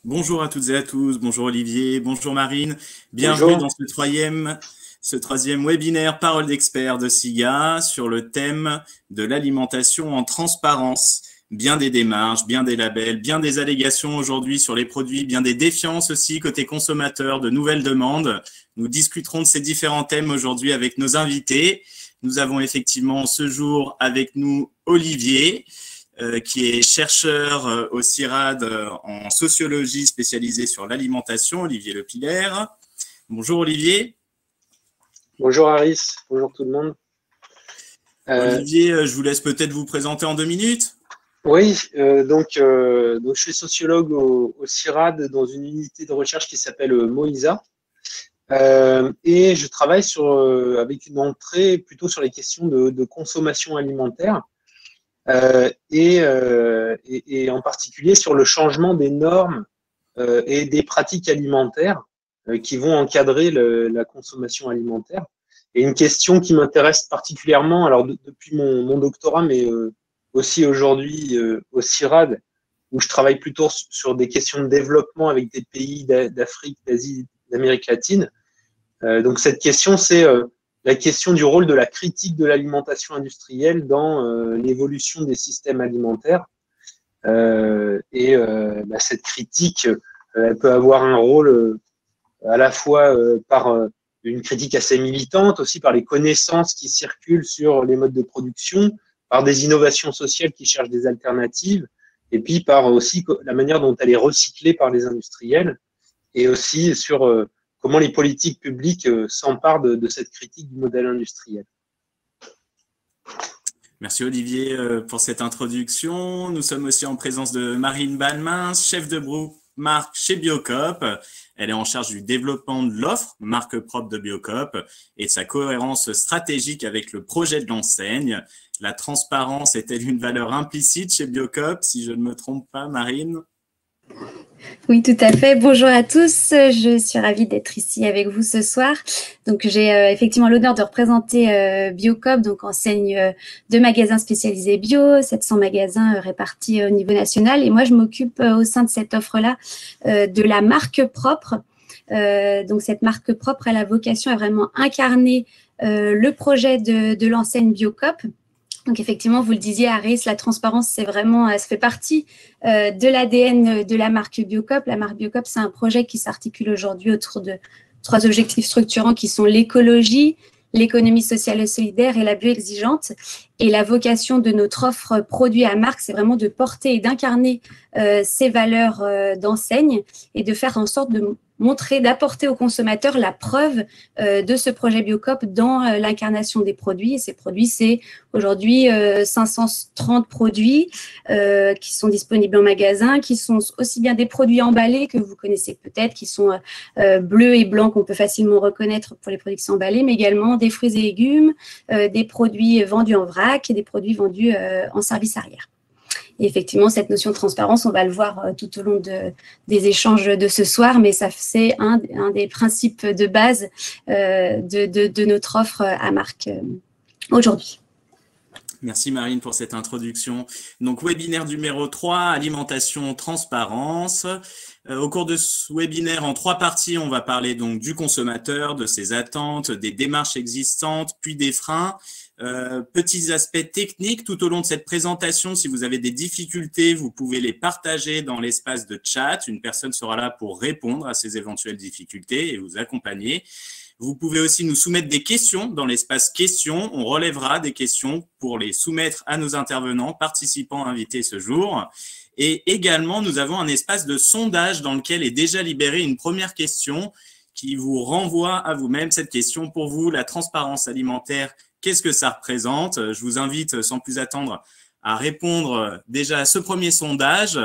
Bonjour à toutes et à tous, bonjour Olivier, bonjour Marine, bienvenue Bonjour. dans ce troisième webinaire Parole d'experts de SIGA sur le thème de l'alimentation en transparence. Bien des démarches, bien des labels, bien des allégations aujourd'hui sur les produits, bien des défiances aussi côté consommateurs, de nouvelles demandes. Nous discuterons de ces différents thèmes aujourd'hui avec nos invités. Nous avons effectivement ce jour avec nous Olivier, qui est chercheur au CIRAD en sociologie spécialisé sur l'alimentation, Olivier Lepilère. Bonjour Olivier. Bonjour Aris, bonjour tout le monde. Olivier, je vous laisse peut-être vous présenter en 2 minutes. Oui, donc je suis sociologue au CIRAD dans une unité de recherche qui s'appelle Moïsa. Et je travaille avec une entrée plutôt sur les questions de consommation alimentaire et en particulier sur le changement des normes et des pratiques alimentaires qui vont encadrer la consommation alimentaire. Et une question qui m'intéresse particulièrement, alors depuis mon doctorat, mais aussi aujourd'hui au CIRAD, où je travaille plutôt sur des questions de développement avec des pays d'Afrique, d'Asie, d'Amérique latine. Donc cette question, c'est la question du rôle de la critique de l'alimentation industrielle dans l'évolution des systèmes alimentaires. Cette critique, elle peut avoir un rôle à la fois par une critique assez militante, aussi par les connaissances qui circulent sur les modes de production, par des innovations sociales qui cherchent des alternatives, et puis par aussi la manière dont elle est recyclée par les industriels, et aussi sur comment les politiques publiques s'emparent de cette critique du modèle industriel. Merci Olivier pour cette introduction. Nous sommes aussi en présence de Marine Balmain, chef de groupe marque chez Biocoop. Elle est en charge du développement de l'offre marque propre de Biocoop et de sa cohérence stratégique avec le projet de l'enseigne. La transparence est-elle une valeur implicite chez Biocoop, si je ne me trompe pas, Marine? Oui, tout à fait. Bonjour à tous. Je suis ravie d'être ici avec vous ce soir. Donc, j'ai effectivement l'honneur de représenter Biocoop, donc enseigne de magasins spécialisés bio, 700 magasins répartis au niveau national. Et moi, je m'occupe au sein de cette offre-là de la marque propre. Donc, cette marque propre a la vocation à vraiment incarner le projet de l'enseigne Biocoop. Donc effectivement, vous le disiez, Aris, la transparence, c'est vraiment, ça fait partie de l'ADN de la marque Biocoop. La marque Biocoop, c'est un projet qui s'articule aujourd'hui autour de 3 objectifs structurants qui sont l'écologie, l'économie sociale et solidaire et la bio-exigeante. Et la vocation de notre offre produit à marque, c'est vraiment de porter et d'incarner ces valeurs d'enseigne et de faire en sorte de montrer, d'apporter aux consommateurs la preuve de ce projet Biocoop dans l'incarnation des produits. Et ces produits, c'est aujourd'hui 530 produits qui sont disponibles en magasin, qui sont aussi bien des produits emballés que vous connaissez peut-être, qui sont bleus et blancs qu'on peut facilement reconnaître pour les produits qui sont emballés, mais également des fruits et légumes, des produits vendus en vrac et des produits vendus en service arrière. Et effectivement, cette notion de transparence, on va le voir tout au long des échanges de ce soir, mais c'est un des principes de base de notre offre à marque aujourd'hui. Merci Marine pour cette introduction. Donc, webinaire numéro 3, alimentation, transparence. Au cours de ce webinaire, en 3 parties, on va parler donc du consommateur, de ses attentes, des démarches existantes, puis des freins. Petits aspects techniques tout au long de cette présentation. Si vous avez des difficultés, vous pouvez les partager dans l'espace de chat. Une personne sera là pour répondre à ces éventuelles difficultés et vous accompagner. Vous pouvez aussi nous soumettre des questions dans l'espace questions. On relèvera des questions pour les soumettre à nos intervenants, participants invités ce jour. Et également, nous avons un espace de sondage dans lequel est déjà libérée une première question qui vous renvoie à vous-même. Cette question pour vous, la transparence alimentaire, qu'est-ce que ça représente? Je vous invite sans plus attendre à répondre déjà à ce premier sondage.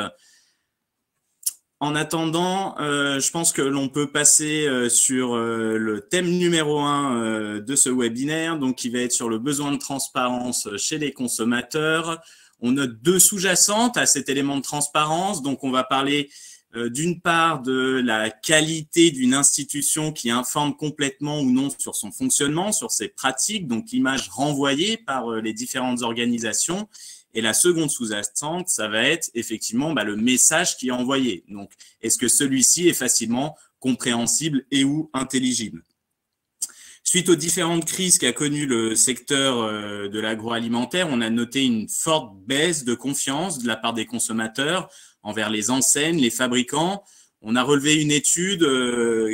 En attendant, je pense que l'on peut passer sur le thème numéro 1 de ce webinaire, donc qui va être sur le besoin de transparence chez les consommateurs. On note 2 sous-jacentes à cet élément de transparence. Donc, on va parler d'une part de la qualité d'une institution qui informe complètement ou non sur son fonctionnement, sur ses pratiques, donc l'image renvoyée par les différentes organisations. Et la seconde sous-jacente, ça va être effectivement le message qui est envoyé. Donc, est-ce que celui-ci est facilement compréhensible et ou intelligible? Suite aux différentes crises qu'a connues le secteur de l'agroalimentaire, on a noté une forte baisse de confiance de la part des consommateurs envers les enseignes, les fabricants. On a relevé une étude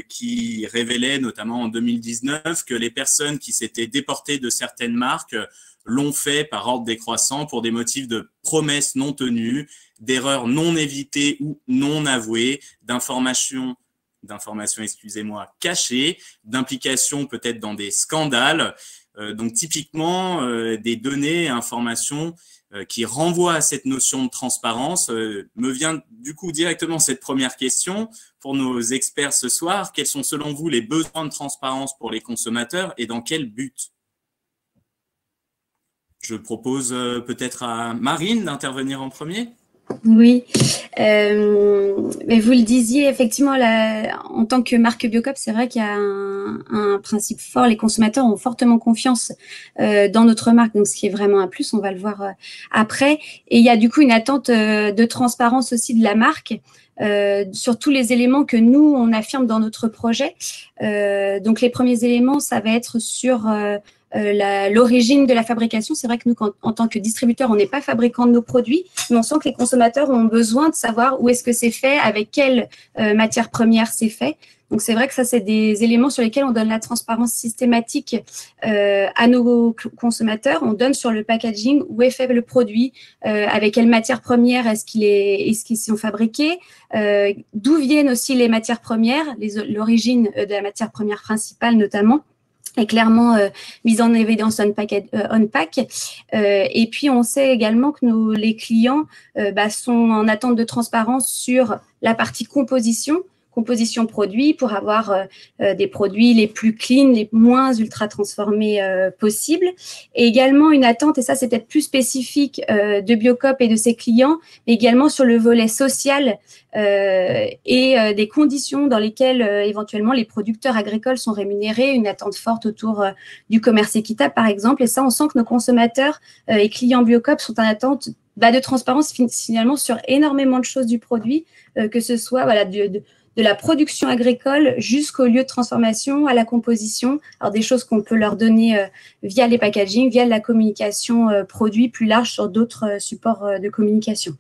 qui révélait, notamment en 2019, que les personnes qui s'étaient déportées de certaines marques l'ont fait par ordre décroissant pour des motifs de promesses non tenues, d'erreurs non évitées ou non avouées, d'informations cachées, d'implications peut-être dans des scandales. Donc typiquement, des données et informations qui renvoient à cette notion de transparence. Me vient du coup directement cette première question pour nos experts ce soir. Quels sont selon vous les besoins de transparence pour les consommateurs et dans quel but? Je propose peut-être à Marine d'intervenir en premier. Oui, mais vous le disiez, effectivement, en tant que marque Biocop, c'est vrai qu'il y a un principe fort. Les consommateurs ont fortement confiance dans notre marque, donc ce qui est vraiment un plus, on va le voir après. Et il y a du coup une attente de transparence aussi de la marque sur tous les éléments que nous, on affirme dans notre projet. Donc les premiers éléments, ça va être sur l'origine de la fabrication. C'est vrai que nous, en tant que distributeur, on n'est pas fabricant de nos produits, mais on sent que les consommateurs ont besoin de savoir où est-ce que c'est fait, avec quelle matière première c'est fait. Donc, c'est vrai que ça, c'est des éléments sur lesquels on donne la transparence systématique à nos consommateurs. On donne sur le packaging où est fait le produit, avec quelle matière première est-ce qu'ils sont fabriqués, d'où viennent aussi les matières premières, l'origine de la matière première principale notamment, est clairement mise en évidence on pack. Et puis, on sait également que les clients sont en attente de transparence sur la partie composition produit pour avoir des produits les plus clean, les moins ultra transformés possibles. Et également une attente, et ça c'est peut-être plus spécifique de Biocop et de ses clients, mais également sur le volet social et des conditions dans lesquelles éventuellement les producteurs agricoles sont rémunérés, une attente forte autour du commerce équitable par exemple. Et ça, on sent que nos consommateurs et clients Biocop sont en attente de transparence finalement sur énormément de choses du produit, que ce soit de la production agricole jusqu'au lieu de transformation, à la composition. Alors, des choses qu'on peut leur donner via les packaging, via la communication produit plus large sur d'autres supports de communication.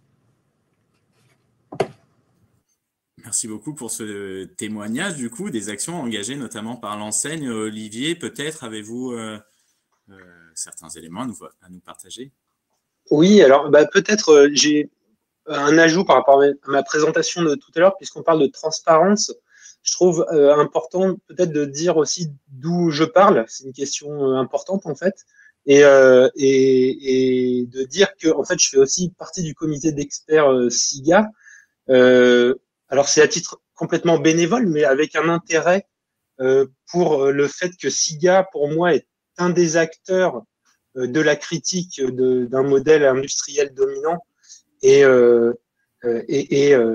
Merci beaucoup pour ce témoignage, du coup, des actions engagées notamment par l'enseigne. Olivier, peut-être avez-vous certains éléments à nous partager? Oui, alors peut-être j'ai un ajout par rapport à ma présentation de tout à l'heure, puisqu'on parle de transparence. Je trouve important peut-être de dire aussi d'où je parle. C'est une question importante en fait, et de dire que en fait je fais aussi partie du comité d'experts SIGA. Alors c'est à titre complètement bénévole, mais avec un intérêt pour le fait que SIGA pour moi est un des acteurs de la critique d'un modèle industriel dominant. Et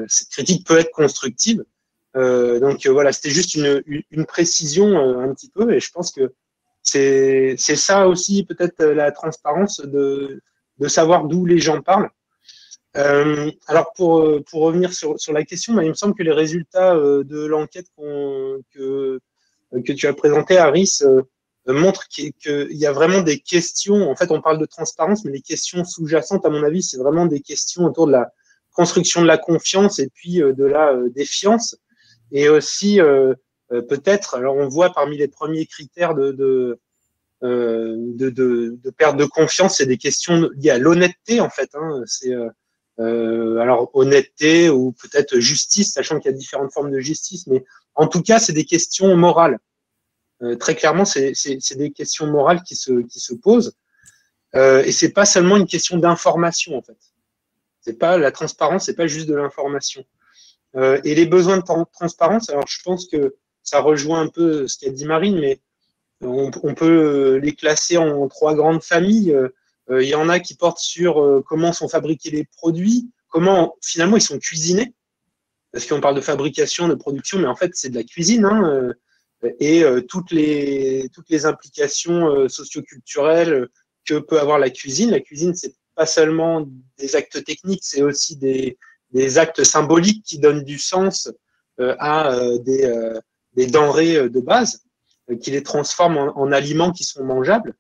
cette critique peut être constructive. Donc voilà, c'était juste une précision un petit peu, et je pense que c'est ça aussi peut-être la transparence de savoir d'où les gens parlent. Alors pour revenir sur la question, il me semble que les résultats de l'enquête que tu as présenté, Harris, montre qu'il y a vraiment des questions. En fait, on parle de transparence, mais les questions sous-jacentes, à mon avis, c'est vraiment des questions autour de la construction de la confiance et puis de la défiance. Et aussi, peut-être, alors on voit parmi les premiers critères de perte de confiance, c'est des questions liées à l'honnêteté, en fait. C'est alors honnêteté ou peut-être justice, sachant qu'il y a différentes formes de justice, mais en tout cas, c'est des questions morales. Très clairement, c'est des questions morales qui se posent, et c'est pas seulement une question d'information en fait. C'est pas la transparence, c'est pas juste de l'information. Et les besoins de transparence, alors je pense que ça rejoint un peu ce qu'a dit Marine, mais on peut les classer en trois grandes familles. Il y en a qui portent sur comment sont fabriqués les produits, comment finalement ils sont cuisinés, parce qu'on parle de fabrication, de production, mais en fait c'est de la cuisine, et toutes les implications socioculturelles que peut avoir la cuisine. La cuisine, c'est pas seulement des actes techniques, c'est aussi des actes symboliques qui donnent du sens à des denrées de base, qui les transforment en aliments qui sont mangeables.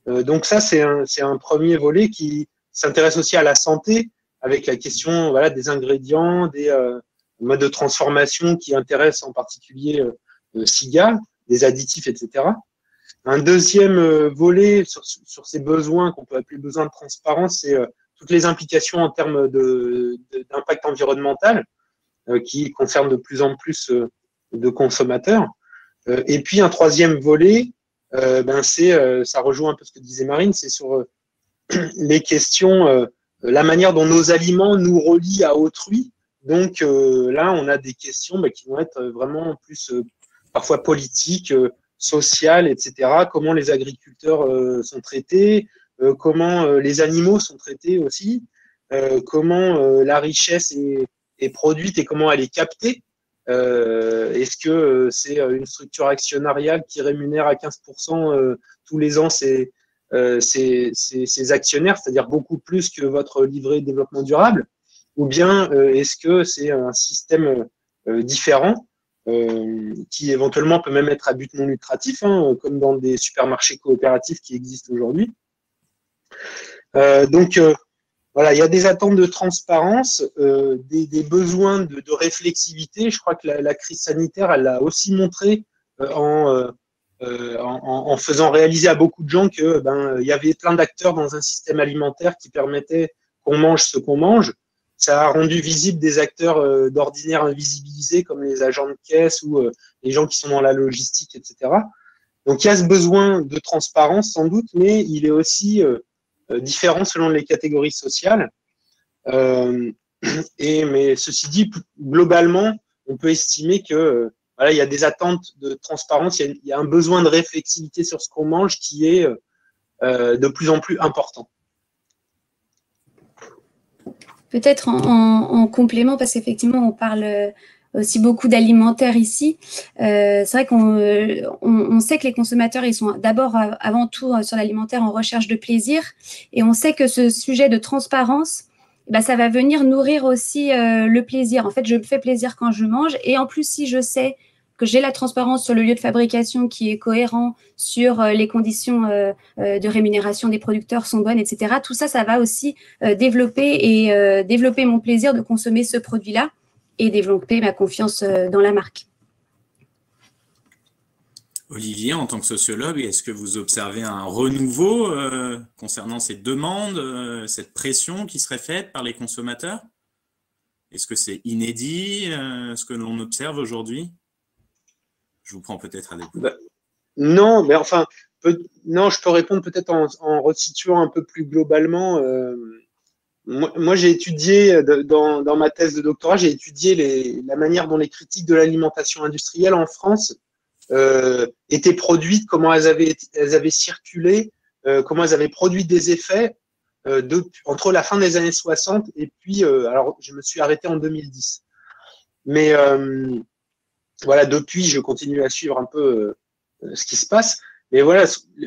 Donc ça, c'est un premier volet qui s'intéresse aussi à la santé, avec la question voilà, des ingrédients, des modes de transformation qui intéressent en particulier SIGA, des additifs, etc. Un deuxième volet sur ces besoins qu'on peut appeler besoins de transparence, c'est toutes les implications en termes d'impact environnemental qui concernent de plus en plus de consommateurs. Et puis un troisième volet, ça rejoint un peu ce que disait Marine, c'est sur les questions, la manière dont nos aliments nous relient à autrui. Donc là, on a des questions qui vont être vraiment plus parfois politiques, sociales, etc. Comment les agriculteurs sont traités, comment les animaux sont traités aussi, comment la richesse est produite et comment elle est captée. Est-ce que c'est une structure actionnariale qui rémunère à 15% tous les ans ses actionnaires, c'est-à-dire beaucoup plus que votre livret de développement durable, ou bien est-ce que c'est un système différent qui éventuellement peut même être à but non lucratif, comme dans des supermarchés coopératifs qui existent aujourd'hui. Donc, voilà, il y a des attentes de transparence, des besoins de réflexivité. Je crois que la crise sanitaire, elle l'a aussi montré en faisant réaliser à beaucoup de gens que il y avait plein d'acteurs dans un système alimentaire qui permettait qu'on mange ce qu'on mange. Ça a rendu visible des acteurs d'ordinaire invisibilisés comme les agents de caisse ou les gens qui sont dans la logistique, etc. Donc il y a ce besoin de transparence sans doute, mais il est aussi différent selon les catégories sociales. Mais ceci dit, globalement, on peut estimer que voilà, il y a des attentes de transparence, il y a un besoin de réflexivité sur ce qu'on mange qui est de plus en plus important. Peut-être en complément, parce qu'effectivement, on parle aussi beaucoup d'alimentaire ici. C'est vrai qu'on sait que les consommateurs, ils sont d'abord, avant tout, sur l'alimentaire en recherche de plaisir. Et on sait que ce sujet de transparence, ça va venir nourrir aussi le plaisir. En fait, je me fais plaisir quand je mange. Et en plus, si je sais que j'ai la transparence sur le lieu de fabrication qui est cohérent, sur les conditions de rémunération des producteurs sont bonnes, etc. Tout ça, ça va aussi développer mon plaisir de consommer ce produit-là et développer ma confiance dans la marque. Olivier, en tant que sociologue, est-ce que vous observez un renouveau concernant ces demandes, cette pression qui serait faite par les consommateurs? Est-ce que c'est inédit, ce que l'on observe aujourd'hui? Je vous prends peut-être à l'écoute. Non, mais enfin, non, je peux répondre peut-être en resituant un peu plus globalement. Moi, j'ai étudié, dans ma thèse de doctorat, j'ai étudié la manière dont les critiques de l'alimentation industrielle en France étaient produites, comment elles avaient circulé, comment elles avaient produit des effets entre la fin des années 60 et puis, alors je me suis arrêté en 2010. Mais voilà, depuis, je continue à suivre un peu ce qui se passe. Mais voilà,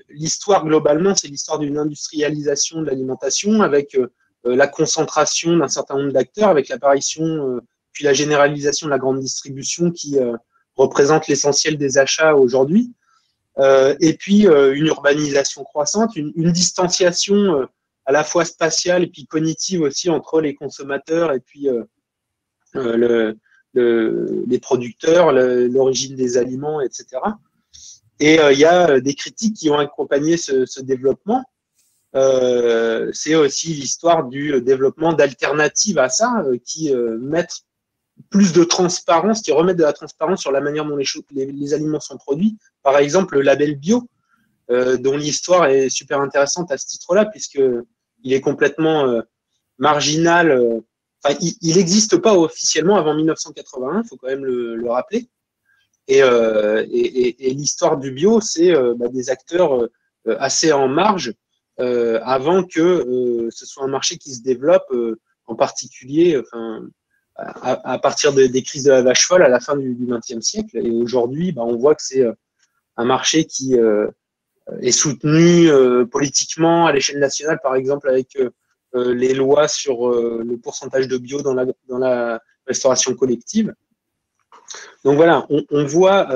l'histoire globalement, c'est l'histoire d'une industrialisation de l'alimentation avec la concentration d'un certain nombre d'acteurs, avec l'apparition puis la généralisation de la grande distribution qui représente l'essentiel des achats aujourd'hui. Et puis une urbanisation croissante, une distanciation à la fois spatiale et puis cognitive aussi entre les consommateurs et puis les producteurs, l'origine des aliments, etc. Et il y a des critiques qui ont accompagné ce développement. C'est aussi l'histoire du développement d'alternatives à ça, qui mettent plus de transparence, qui remettent de la transparence sur la manière dont les aliments sont produits. Par exemple, le label bio, dont l'histoire est super intéressante à ce titre-là, puisqu'il est complètement marginal. Enfin, il n'existe pas officiellement avant 1981, il faut quand même le rappeler. Et l'histoire du bio, c'est des acteurs assez en marge avant que ce soit un marché qui se développe, en particulier à partir des crises de la vache folle à la fin du XXe siècle. Et aujourd'hui, on voit que c'est un marché qui est soutenu politiquement à l'échelle nationale, par exemple, avec les lois sur le pourcentage de bio dans la restauration collective. Donc voilà, on voit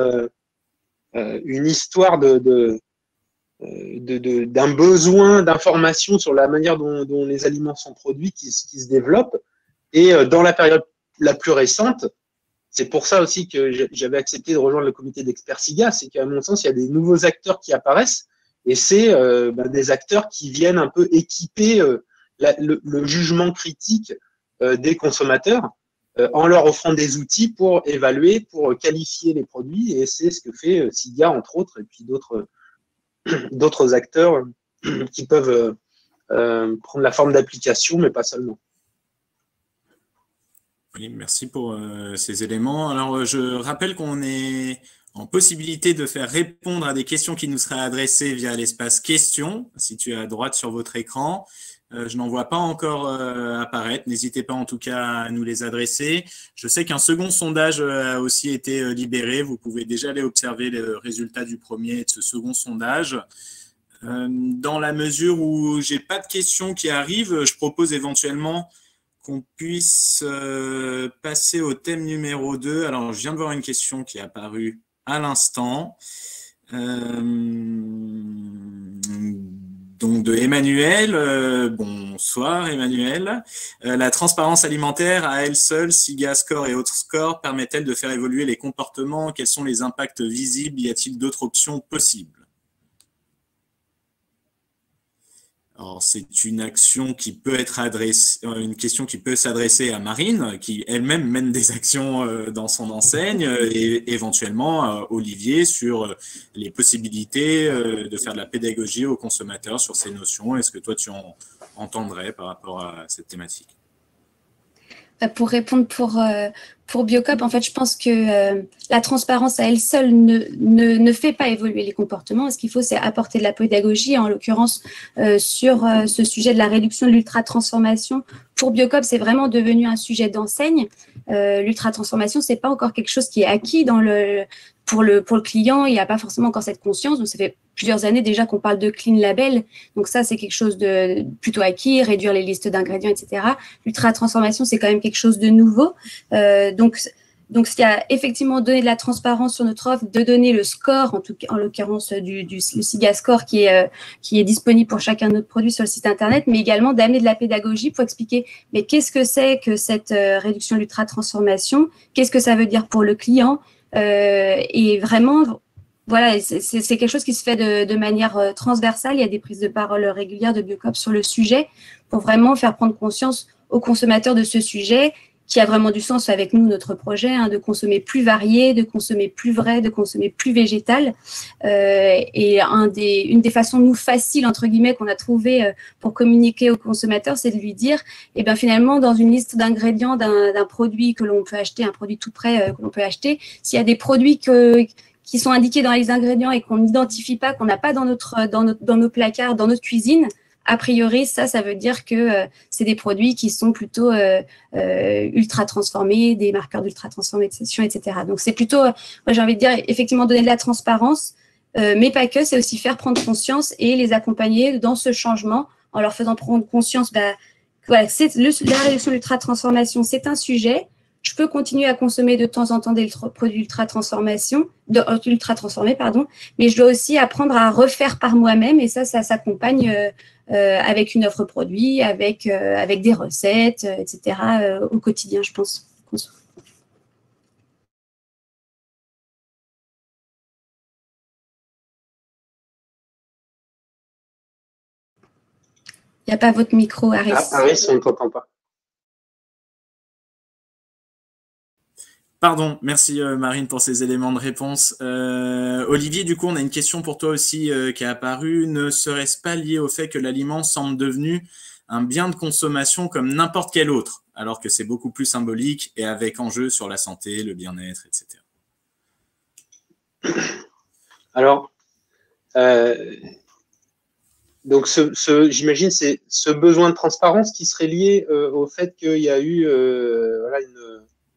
une histoire d'un besoin d'information sur la manière dont les aliments sont produits qui se développe. Et dans la période la plus récente, c'est pour ça aussi que j'avais accepté de rejoindre le comité d'experts SIGA, c'est qu'à mon sens, il y a des nouveaux acteurs qui apparaissent, et c'est des acteurs qui viennent un peu équiper le jugement critique des consommateurs en leur offrant des outils pour évaluer, pour qualifier les produits, et c'est ce que fait SIGA, entre autres, et puis d'autres acteurs qui peuvent prendre la forme d'application, mais pas seulement. Oui, merci pour ces éléments. Alors, je rappelle qu'on est en possibilité de faire répondre à des questions qui nous seraient adressées via l'espace questions, situé à droite sur votre écran. Je n'en vois pas encore apparaître. N'hésitez pas en tout cas à nous les adresser. Je sais qu'un second sondage a aussi été libéré. Vous pouvez déjà aller observer les résultats du premier et de ce second sondage. Dans la mesure où j'ai pas de questions qui arrivent, je propose éventuellement qu'on puisse passer au thème numéro 2. Alors, je viens de voir une question qui est apparue à l'instant. Donc, de Emmanuel. Bonsoir, Emmanuel. La transparence alimentaire, à elle seule, SIGA Score et autres scores, permettent-elles de faire évoluer les comportements? Quels sont les impacts visibles? Y a-t-il d'autres options possibles? Alors, c'est une action qui peut être adressée, une question qui peut s'adresser à Marine, qui elle-même mène des actions dans son enseigne, et éventuellement Olivier sur les possibilités de faire de la pédagogie aux consommateurs sur ces notions. Est-ce que toi, tu en entendrais par rapport à cette thématique? Pour répondre pour Biocop, en fait, je pense que la transparence à elle seule ne fait pas évoluer les comportements. Ce qu'il faut, c'est apporter de la pédagogie, en l'occurrence sur ce sujet de la réduction de l'ultra-transformation. Pour Biocop, c'est vraiment devenu un sujet d'enseigne. L'ultra-transformation, c'est pas encore quelque chose qui est acquis pour le client. Il n'y a pas forcément encore cette conscience. Donc, ça fait plusieurs années déjà qu'on parle de clean label. Donc ça, c'est quelque chose de plutôt acquis, réduire les listes d'ingrédients, etc. L'ultra-transformation, c'est quand même quelque chose de nouveau. Donc, s'il y a effectivement donné de la transparence sur notre offre, de donner le score, en l'occurrence le SIGA Score qui est disponible pour chacun de nos produits sur le site internet, mais également d'amener de la pédagogie pour expliquer mais qu'est-ce que c'est que cette réduction de l'ultra-transformation, qu'est-ce que ça veut dire pour le client, et vraiment, voilà, c'est quelque chose qui se fait de manière transversale. Il y a des prises de parole régulières de Biocop sur le sujet pour vraiment faire prendre conscience aux consommateurs de ce sujet qui a vraiment du sens avec nous, notre projet, de consommer plus varié, de consommer plus vrai, de consommer plus végétal. Et une des façons, nous, faciles, entre guillemets, qu'on a trouvé pour communiquer aux consommateurs, c'est de lui dire, eh bien, finalement, dans une liste d'ingrédients d'un produit que l'on peut acheter, un produit tout prêt que l'on peut acheter, s'il y a des produits qui sont indiqués dans les ingrédients et qu'on n'identifie pas, qu'on n'a pas dans nos placards, dans notre cuisine, a priori, ça veut dire que c'est des produits qui sont plutôt ultra transformés, des marqueurs d'ultra transformation, etc. Donc, c'est plutôt, moi, j'ai envie de dire, effectivement, donner de la transparence, mais pas que, c'est aussi faire prendre conscience et les accompagner dans ce changement en leur faisant prendre conscience, voilà, la réduction de l'ultra transformation, c'est un sujet. Je peux continuer à consommer de temps en temps des produits ultra transformés, mais je dois aussi apprendre à refaire par moi-même, et ça s'accompagne avec une offre produit, avec des recettes, etc. Au quotidien, je pense. Il n'y a pas votre micro, Aris. Aris, on ne t'entend pas. Pardon, merci Marine pour ces éléments de réponse. Olivier, du coup, on a une question pour toi aussi qui est apparue. Ne serait-ce pas lié au fait que l'aliment semble devenu un bien de consommation comme n'importe quel autre, alors que c'est beaucoup plus symbolique et avec enjeu sur la santé, le bien-être, etc. Alors, donc j'imagine c'est ce besoin de transparence qui serait lié au fait qu'il y a eu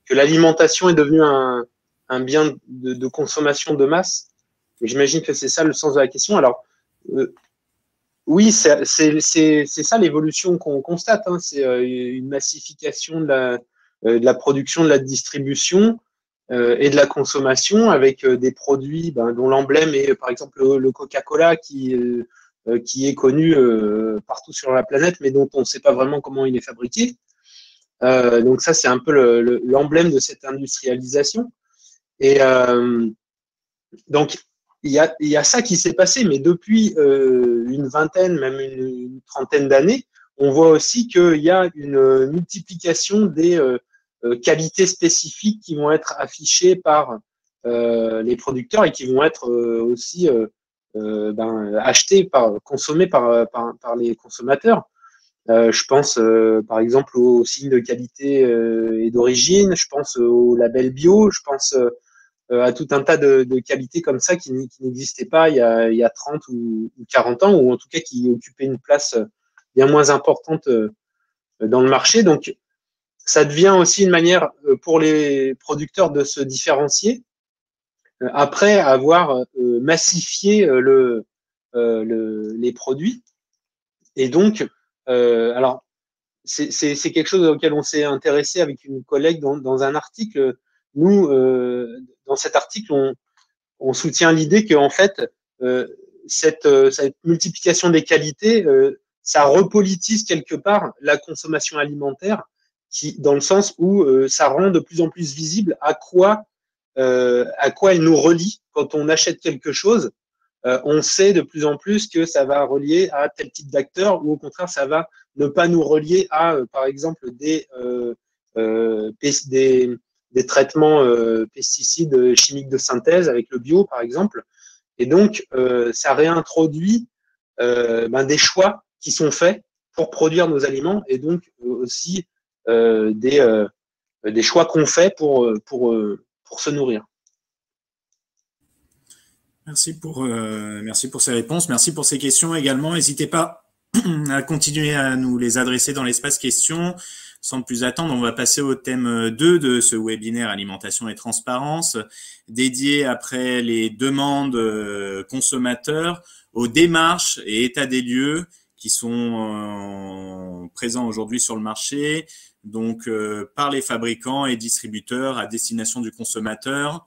que l'alimentation est devenue un bien de consommation de masse. J'imagine que c'est ça le sens de la question. Alors, Oui, c'est ça l'évolution qu'on constate, hein. C'est une massification de la production, de la distribution et de la consommation avec des produits dont l'emblème est par exemple le Coca-Cola qui est connu partout sur la planète, mais dont on ne sait pas vraiment comment il est fabriqué. Donc ça, c'est un peu l'emblème de cette industrialisation. Et donc, il y a ça qui s'est passé, mais depuis une vingtaine, même une trentaine d'années, on voit aussi qu'il y a une multiplication des qualités spécifiques qui vont être affichées par les producteurs et qui vont être aussi achetées, consommées par les consommateurs. Je pense par exemple aux signes de qualité et d'origine, je pense au label bio, je pense à tout un tas de qualités comme ça qui n'existaient pas il y a 30 ou 40 ans, ou en tout cas qui occupaient une place bien moins importante dans le marché. Donc, ça devient aussi une manière pour les producteurs de se différencier après avoir massifié les produits. Et donc, alors, c'est quelque chose auquel on s'est intéressé avec une collègue dans un article. Nous, dans cet article, on soutient l'idée qu'en fait, cette multiplication des qualités, ça repolitise quelque part la consommation alimentaire, dans le sens où ça rend de plus en plus visible à quoi elle nous relie quand on achète quelque chose. On sait de plus en plus que ça va relier à tel type d'acteur, ou au contraire, ça va ne pas nous relier à, par exemple, des traitements pesticides chimiques de synthèse avec le bio, par exemple. Et donc, ça réintroduit des choix qui sont faits pour produire nos aliments, et donc aussi des choix qu'on fait pour se nourrir. Merci pour ces réponses. Merci pour ces questions également. N'hésitez pas à continuer à nous les adresser dans l'espace questions. Sans plus attendre, on va passer au thème 2 de ce webinaire alimentation et transparence, dédié après les demandes consommateurs aux démarches et états des lieux qui sont présents aujourd'hui sur le marché, donc par les fabricants et distributeurs à destination du consommateur.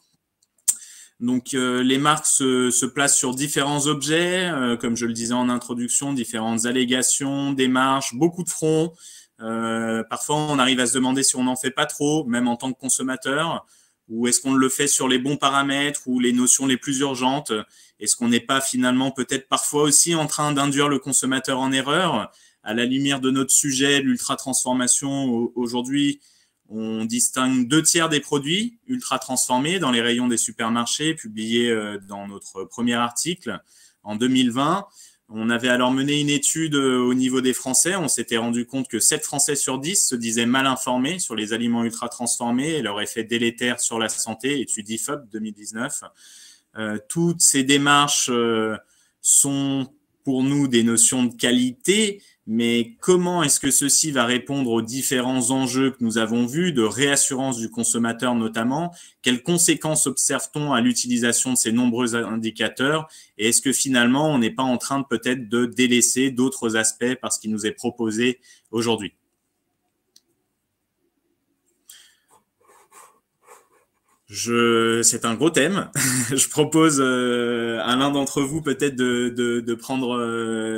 Donc les marques se placent sur différents objets, comme je le disais en introduction, différentes allégations, démarches, beaucoup de fronts. Parfois, on arrive à se demander si on n'en fait pas trop, même en tant que consommateur, ou est-ce qu'on le fait sur les bons paramètres ou les notions les plus urgentes? Est-ce qu'on n'est pas finalement peut-être parfois aussi en train d'induire le consommateur en erreur? À la lumière de notre sujet, l'ultra-transformation, aujourd'hui, on distingue 2/3 des produits ultra-transformés dans les rayons des supermarchés, publiés dans notre premier article en 2020. On avait alors mené une étude au niveau des Français. On s'était rendu compte que 7 Français sur 10 se disaient mal informés sur les aliments ultra-transformés et leur effet délétère sur la santé, étude IFOP 2019. Toutes ces démarches sont pour nous des notions de qualité, mais comment est-ce que ceci va répondre aux différents enjeux que nous avons vus, de réassurance du consommateur notamment? Quelles conséquences observe-t-on à l'utilisation de ces nombreux indicateurs? Et est-ce que finalement, on n'est pas en train de peut-être de délaisser d'autres aspects par ce qui nous est proposé aujourd'hui? C'est un gros thème. Je propose à l'un d'entre vous peut-être de prendre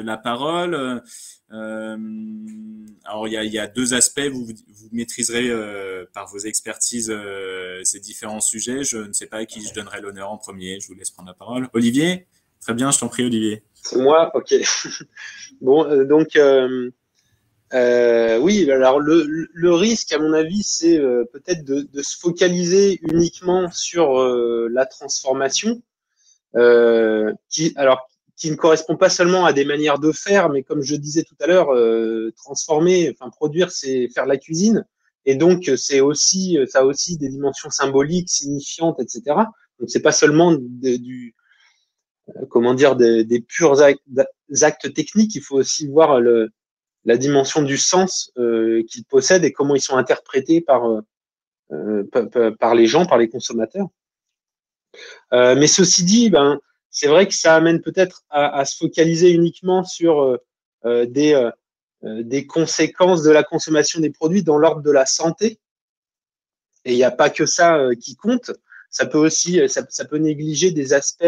la parole. Alors il y a 2 aspects. Vous maîtriserez par vos expertises ces différents sujets. Je ne sais pas à qui je donnerai l'honneur en premier. Je vous laisse prendre la parole. Olivier, très bien, je t'en prie, Olivier. C'est moi, ok. Bon, donc oui, alors le risque, à mon avis, c'est peut-être de se focaliser uniquement sur la transformation, qui ne correspond pas seulement à des manières de faire, mais comme je disais tout à l'heure, transformer, enfin produire, c'est faire la cuisine, et donc ça a aussi des dimensions symboliques, signifiantes, etc. Donc c'est pas seulement des purs actes techniques, il faut aussi voir la dimension du sens qu'ils possèdent et comment ils sont interprétés par les gens, par les consommateurs. Mais ceci dit, c'est vrai que ça amène peut-être à se focaliser uniquement sur des conséquences de la consommation des produits dans l'ordre de la santé. Et il n'y a pas que ça qui compte. Ça peut aussi, ça peut négliger des aspects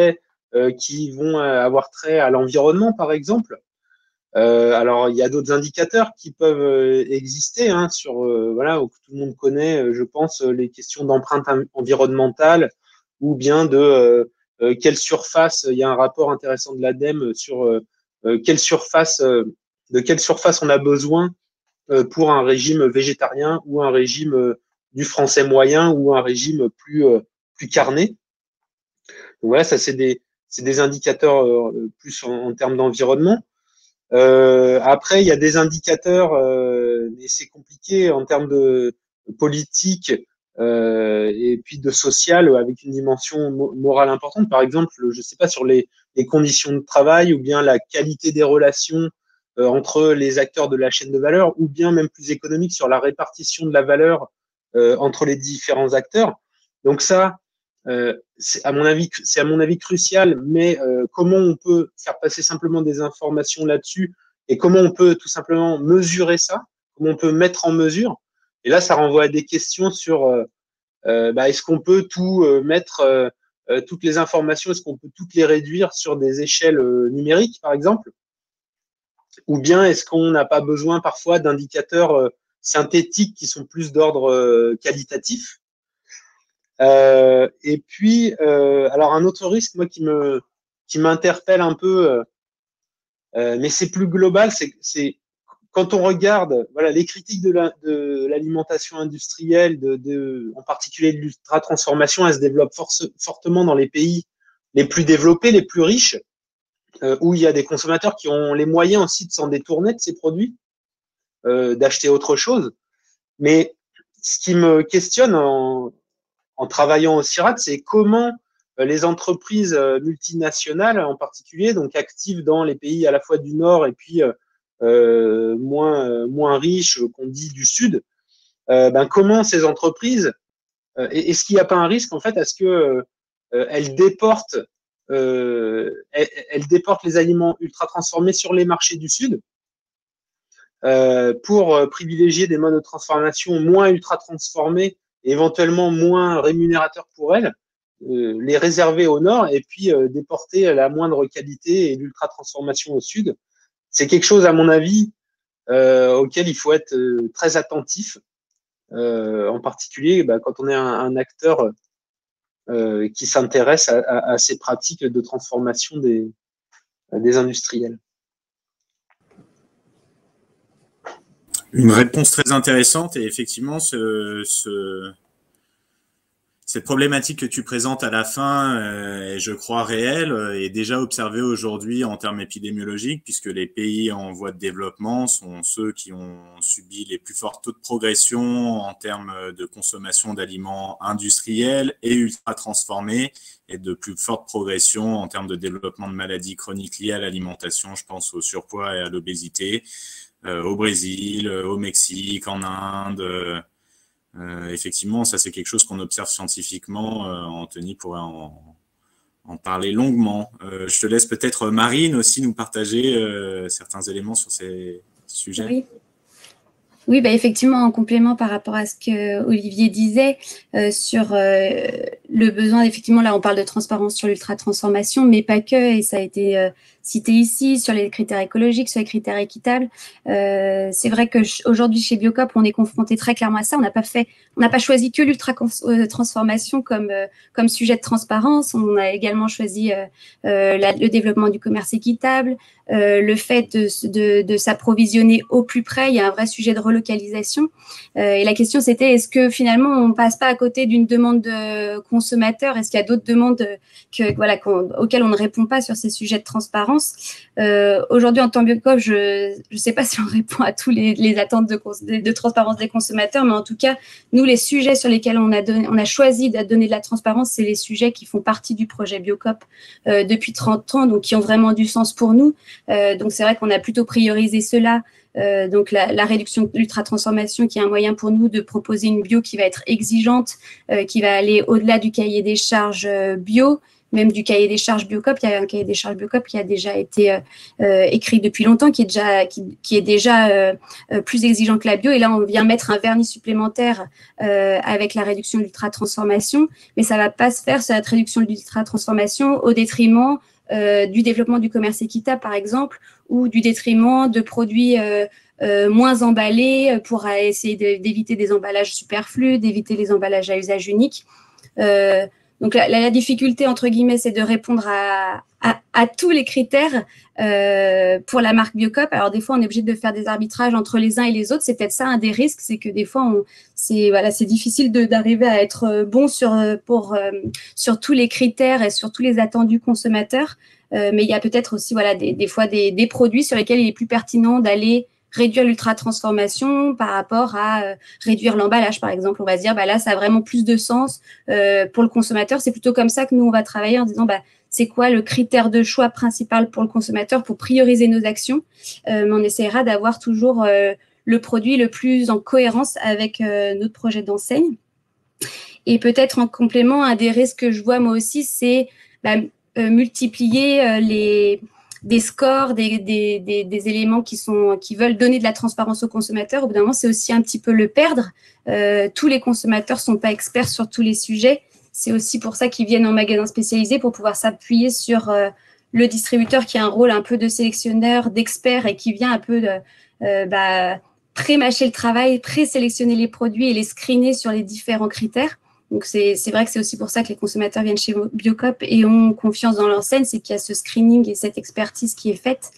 qui vont avoir trait à l'environnement, par exemple. Alors, il y a d'autres indicateurs qui peuvent exister, hein, sur voilà, que tout le monde connaît, je pense, les questions d'empreinte environnementale ou bien de quelle surface. Il y a un rapport intéressant de l'ADEME sur quelle surface, de quelle surface on a besoin pour un régime végétarien ou un régime du français moyen ou un régime plus carné. Donc voilà, ça c'est des indicateurs plus en termes d'environnement. Après, il y a des indicateurs, et c'est compliqué en termes de politique et puis de social, avec une dimension morale importante. Par exemple, je sais pas, sur les conditions de travail ou bien la qualité des relations entre les acteurs de la chaîne de valeur, ou bien même plus économique sur la répartition de la valeur entre les différents acteurs. Donc ça, c'est à mon avis crucial, mais comment on peut faire passer simplement des informations là-dessus et comment on peut tout simplement mesurer ça, comment on peut mettre en mesure. Et là, ça renvoie à des questions sur est-ce qu'on peut tout mettre, toutes les informations, est-ce qu'on peut toutes les réduire sur des échelles numériques, par exemple, ou bien est-ce qu'on n'a pas besoin parfois d'indicateurs synthétiques qui sont plus d'ordre qualitatif. Et puis, alors un autre risque, moi, qui m'interpelle un peu, mais c'est plus global, c'est quand on regarde, voilà, les critiques de l'alimentation industrielle, en particulier de l'ultra-transformation, elles se développent fortement dans les pays les plus développés, les plus riches, où il y a des consommateurs qui ont les moyens aussi de s'en détourner de ces produits, d'acheter autre chose. Mais ce qui me questionne en travaillant au CIRAD, c'est comment les entreprises multinationales, en particulier, donc actives dans les pays à la fois du Nord et puis moins riches, qu'on dit du Sud, comment ces entreprises, est-ce qu'il n'y a pas un risque en fait à ce que elles déportent les aliments ultra transformés sur les marchés du Sud pour privilégier des modes de transformation moins ultra transformés, éventuellement moins rémunérateurs pour elles, les réserver au nord et puis déporter la moindre qualité et l'ultra transformation au sud. C'est quelque chose, à mon avis, auquel il faut être très attentif, en particulier quand on est un acteur qui s'intéresse à ces pratiques de transformation des industriels. Une réponse très intéressante, et effectivement, cette problématique que tu présentes à la fin est, je crois, réelle, et déjà observée aujourd'hui en termes épidémiologiques, puisque les pays en voie de développement sont ceux qui ont subi les plus forts taux de progression en termes de consommation d'aliments industriels et ultra transformés, et de plus forte progression en termes de développement de maladies chroniques liées à l'alimentation. Je pense au surpoids et à l'obésité, au Brésil, au Mexique, en Inde. Effectivement, ça c'est quelque chose qu'on observe scientifiquement. Anthony pourrait en parler longuement. Je te laisse peut-être, Marine, aussi nous partager certains éléments sur ces sujets. Oui. Oui, effectivement, en complément par rapport à ce que Olivier disait sur le besoin, effectivement, là on parle de transparence sur l'ultra-transformation, mais pas que, et ça a été cité ici, sur les critères écologiques, sur les critères équitables. C'est vrai qu'aujourd'hui chez Biocop, on est confronté très clairement à ça. On n'a pas choisi que l'ultra-transformation comme sujet de transparence. On a également choisi le développement du commerce équitable, le fait de s'approvisionner au plus près. Il y a un vrai sujet de relocalisation. Et la question, c'était, est-ce que finalement, on ne passe pas à côté d'une demande de consommateurs? Est-ce qu'il y a d'autres demandes auxquelles on ne répond pas sur ces sujets de transparence? Aujourd'hui, en tant que Biocop, je ne sais pas si on répond à tous les attentes de transparence des consommateurs, mais en tout cas, nous, les sujets sur lesquels on a choisi de donner de la transparence, c'est les sujets qui font partie du projet Biocop depuis 30 ans, donc qui ont vraiment du sens pour nous. Donc, c'est vrai qu'on a plutôt priorisé cela. Donc la réduction de l'ultra-transformation qui est un moyen pour nous de proposer une bio qui va être exigeante, qui va aller au-delà du cahier des charges bio, même du cahier des charges Biocop. Il y a un cahier des charges Biocop qui a déjà été écrit depuis longtemps, qui est déjà plus exigeant que la bio. Et là, on vient mettre un vernis supplémentaire avec la réduction de l'ultra-transformation, mais ça ne va pas se faire, cette réduction de l'ultra-transformation, au détriment du développement du commerce équitable, par exemple, ou du détriment de produits moins emballés pour essayer d'éviter des emballages superflus, d'éviter les emballages à usage unique. Donc la difficulté, entre guillemets, c'est de répondre à tous les critères pour la marque Biocop. Alors des fois, on est obligé de faire des arbitrages entre les uns et les autres. C'est peut-être ça un des risques, c'est que des fois, c'est difficile d'arriver à être bon sur tous les critères et sur tous les attendus consommateurs. Mais il y a peut-être aussi des fois des produits sur lesquels il est plus pertinent d'aller réduire l'ultra-transformation par rapport à réduire l'emballage, par exemple. On va se dire, là, ça a vraiment plus de sens pour le consommateur. C'est plutôt comme ça que nous, on va travailler en disant, c'est quoi le critère de choix principal pour le consommateur pour prioriser nos actions. Mais on essaiera d'avoir toujours le produit le plus en cohérence avec notre projet d'enseigne. Et peut-être en complément, un des risques que je vois moi aussi, c'est multiplier des scores, des éléments qui veulent donner de la transparence aux consommateurs. Au bout d'un moment, c'est aussi un petit peu le perdre. Tous les consommateurs ne sont pas experts sur tous les sujets. C'est aussi pour ça qu'ils viennent en magasin spécialisé, pour pouvoir s'appuyer sur le distributeur qui a un rôle un peu de sélectionneur, d'expert, et qui vient un peu pré-mâcher le travail, pré-sélectionner les produits et les screener sur les différents critères. Donc, c'est vrai que c'est aussi pour ça que les consommateurs viennent chez Biocop et ont confiance dans l'enseigne, c'est qu'il y a ce screening et cette expertise qui est faite.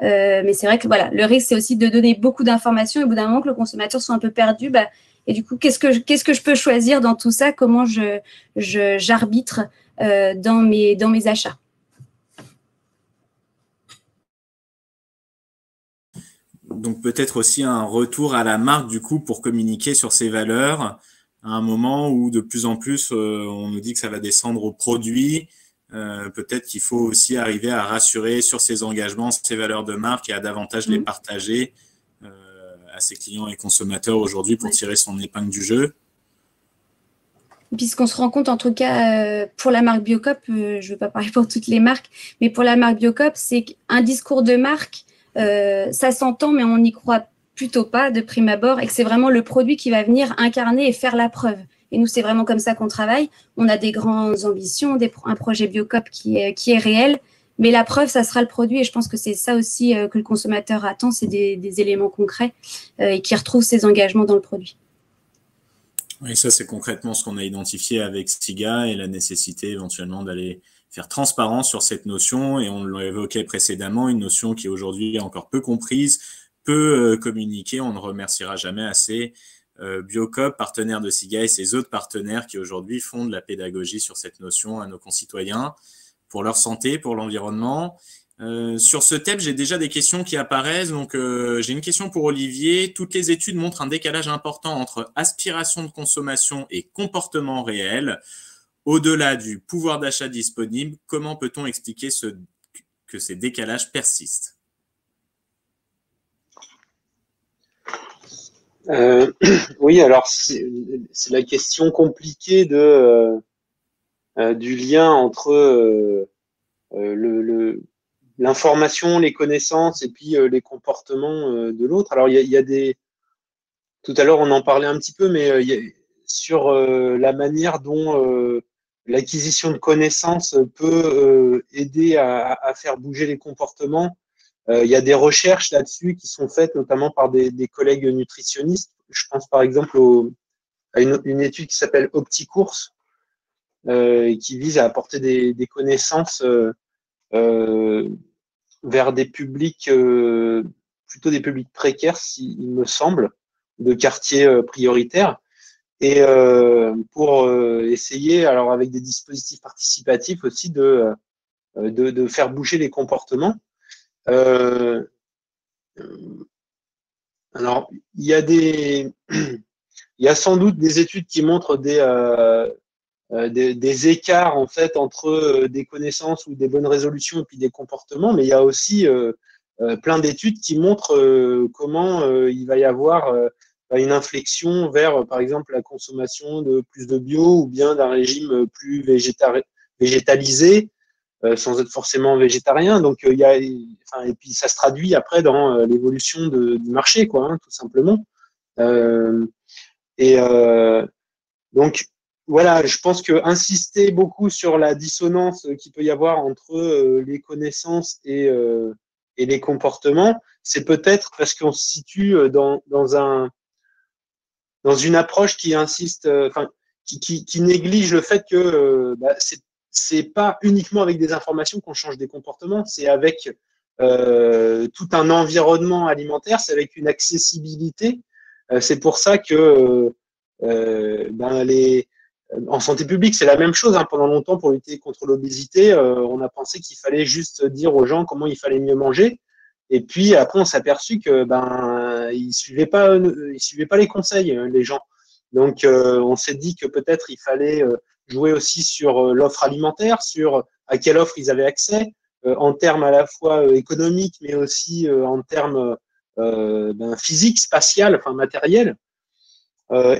Mais c'est vrai que le risque, c'est aussi de donner beaucoup d'informations et au bout d'un moment que le consommateur soit un peu perdu. Et du coup, qu'est-ce que je peux choisir dans tout ça? Comment j'arbitre dans mes achats? Donc peut-être aussi un retour à la marque du coup pour communiquer sur ses valeurs à un moment où de plus en plus on nous dit que ça va descendre au produit. Peut-être qu'il faut aussi arriver à rassurer sur ses engagements, ses valeurs de marque et à davantage les partager à ses clients et consommateurs aujourd'hui pour tirer son épingle du jeu. Puisqu'on se rend compte, en tout cas, pour la marque Biocop, je ne vais pas parler pour toutes les marques, mais pour la marque Biocop, c'est qu'un discours de marque, ça s'entend, mais on n'y croit plutôt pas de prime abord, et que c'est vraiment le produit qui va venir incarner et faire la preuve. Et nous, c'est vraiment comme ça qu'on travaille. On a des grandes ambitions, un projet Biocop qui est réel, mais la preuve, ça sera le produit. Et je pense que c'est ça aussi que le consommateur attend, c'est des éléments concrets et qui retrouvent ses engagements dans le produit. Oui, ça, c'est concrètement ce qu'on a identifié avec SIGA et la nécessité éventuellement d'aller faire transparence sur cette notion. Et on l'a évoqué précédemment, une notion qui aujourd'hui est encore peu comprise, peu communiquée. On ne remerciera jamais assez Biocop, partenaire de SIGA et ses autres partenaires qui aujourd'hui font de la pédagogie sur cette notion à nos concitoyens pour leur santé, pour l'environnement. Sur ce thème, j'ai déjà des questions qui apparaissent. Donc, j'ai une question pour Olivier. Toutes les études montrent un décalage important entre aspiration de consommation et comportement réel. Au-delà du pouvoir d'achat disponible, comment peut-on expliquer que ces décalages persistent? Oui, alors c'est la question compliquée du lien entre l'information, les connaissances et puis les comportements de l'autre. Alors, il y a des… Tout à l'heure, on en parlait un petit peu, mais sur la manière dont l'acquisition de connaissances peut aider à faire bouger les comportements. Il y a des recherches là-dessus qui sont faites notamment par des collègues nutritionnistes. Je pense par exemple à une étude qui s'appelle OptiCourse, qui vise à apporter des connaissances vers des publics, plutôt des publics précaires, il me semble, de quartiers prioritaires. Et pour essayer, alors avec des dispositifs participatifs aussi, de faire bouger les comportements. Alors, il y a sans doute des études qui montrent des écarts en fait entre des connaissances ou des bonnes résolutions et puis des comportements, mais il y a aussi plein d'études qui montrent comment il va y avoir une inflexion vers, par exemple, la consommation de plus de bio ou bien d'un régime plus végétalisé, sans être forcément végétarien. Donc, et puis ça se traduit après dans l'évolution du marché, quoi, hein, tout simplement. Donc, voilà, je pense que insister beaucoup sur la dissonance qu'il peut y avoir entre les connaissances et les comportements, c'est peut-être parce qu'on se situe dans une approche qui insiste, qui néglige le fait que c'est pas uniquement avec des informations qu'on change des comportements, c'est avec tout un environnement alimentaire, c'est avec une accessibilité. C'est pour ça que en santé publique, c'est la même chose. Hein. Pendant longtemps, pour lutter contre l'obésité, on a pensé qu'il fallait juste dire aux gens comment il fallait mieux manger. Et puis après, on s'est aperçu que ils suivaient pas les conseils, les gens. Donc, on s'est dit que peut-être il fallait jouer aussi sur l'offre alimentaire, sur à quelle offre ils avaient accès, en termes à la fois économiques, mais aussi en termes physiques, spatial, enfin matériels.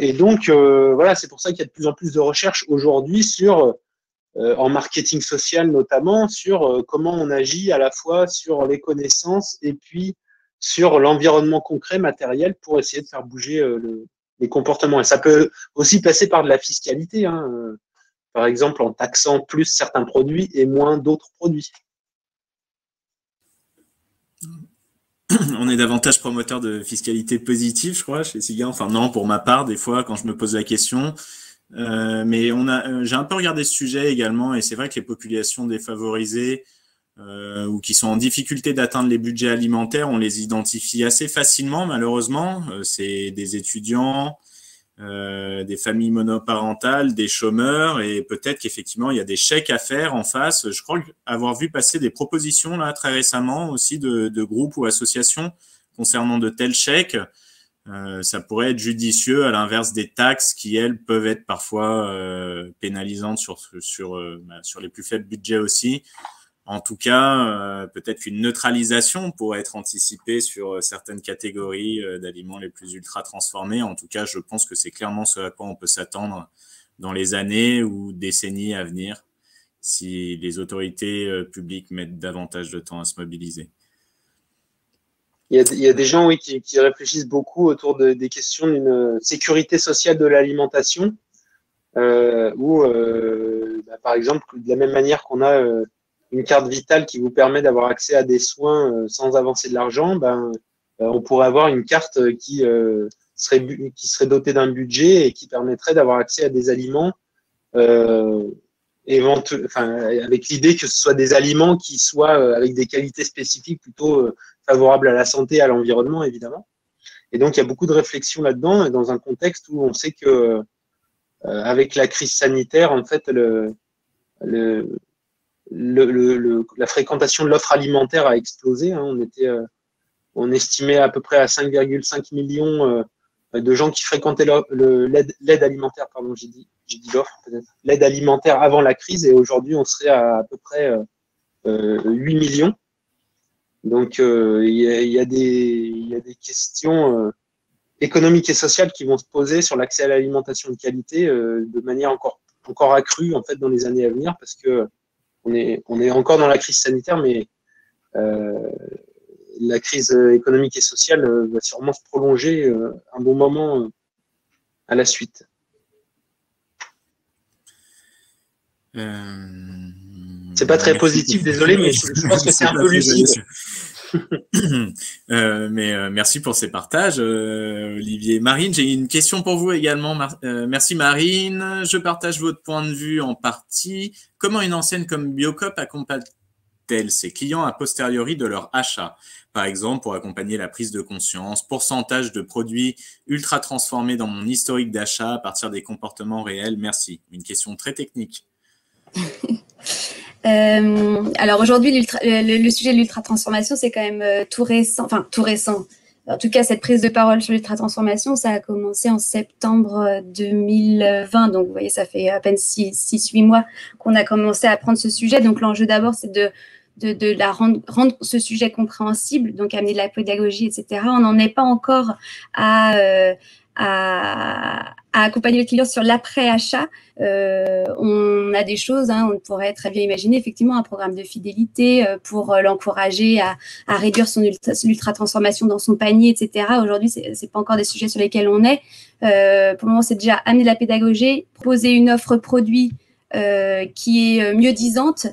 Et donc, voilà, c'est pour ça qu'il y a de plus en plus de recherches aujourd'hui sur en marketing social notamment, sur comment on agit à la fois sur les connaissances et puis sur l'environnement concret, matériel, pour essayer de faire bouger les comportements. Et ça peut aussi passer par de la fiscalité, hein, par exemple en taxant plus certains produits et moins d'autres produits. On est davantage promoteur de fiscalité positive, je crois, chez SIGA. Enfin non, pour ma part, des fois, quand je me pose la question. Mais j'ai un peu regardé ce sujet également, et c'est vrai que les populations défavorisées ou qui sont en difficulté d'atteindre les budgets alimentaires, on les identifie assez facilement, malheureusement. C'est des étudiants, des familles monoparentales, des chômeurs, et peut-être qu'effectivement il y a des chèques à faire en face. Je crois avoir vu passer des propositions là très récemment aussi de groupes ou associations concernant de tels chèques. Ça pourrait être judicieux à l'inverse des taxes qui, elles, peuvent être parfois pénalisantes sur les plus faibles budgets aussi. En tout cas, peut-être qu'une neutralisation pourrait être anticipée sur certaines catégories d'aliments les plus ultra transformés. En tout cas, je pense que c'est clairement ce à quoi on peut s'attendre dans les années ou décennies à venir si les autorités publiques mettent davantage de temps à se mobiliser. Il y a des gens, oui, qui réfléchissent beaucoup autour des questions d'une sécurité sociale de l'alimentation, où, par exemple, de la même manière qu'on a une carte vitale qui vous permet d'avoir accès à des soins sans avancer de l'argent, on pourrait avoir une carte qui serait dotée d'un budget et qui permettrait d'avoir accès à des aliments, avec l'idée que ce soit des aliments qui soient avec des qualités spécifiques plutôt favorables à la santé et à l'environnement, évidemment. Et donc, il y a beaucoup de réflexions là-dedans, dans un contexte où on sait que avec la crise sanitaire, en fait, la fréquentation de l'offre alimentaire a explosé. Hein. On estimait à peu près à 5,5 millions de gens qui fréquentaient l'aide alimentaire, pardon, j'ai dit l'offre peut-être, l'aide alimentaire avant la crise, et aujourd'hui on serait à peu près 8 millions. Donc il y a des questions économiques et sociales qui vont se poser sur l'accès à l'alimentation de qualité de manière encore accrue en fait dans les années à venir, parce que on est encore dans la crise sanitaire, mais la crise économique et sociale va sûrement se prolonger un bon moment à la suite. C'est pas très positif, désolé, mais je pense que c'est un peu lucide. Mais merci pour ces partages, Olivier. Marine, j'ai une question pour vous également. Merci Marine. Je partage votre point de vue en partie. Comment une enseigne comme Biocop accompagne-t-elle ses clients a posteriori de leur achat? Par exemple, pour accompagner la prise de conscience, pourcentage de produits ultra transformés dans mon historique d'achat à partir des comportements réels. Merci. Une question très technique. Alors aujourd'hui, le sujet de l'ultra-transformation, c'est quand même tout récent. Enfin, tout récent. En tout cas, cette prise de parole sur l'ultra-transformation, ça a commencé en septembre 2020. Donc, vous voyez, ça fait à peine 6-8 mois qu'on a commencé à prendre ce sujet. Donc, l'enjeu d'abord, c'est de rendre ce sujet compréhensible, donc amener de la pédagogie, etc. On n'en est pas encore à à accompagner le client sur l'après-achat, on a des choses, on pourrait très bien imaginer effectivement un programme de fidélité pour l'encourager à réduire son ultra-transformation dans son panier, etc. Aujourd'hui, c'est pas encore des sujets sur lesquels on est. Pour le moment, c'est déjà amener la pédagogie, proposer une offre produit qui est mieux disante.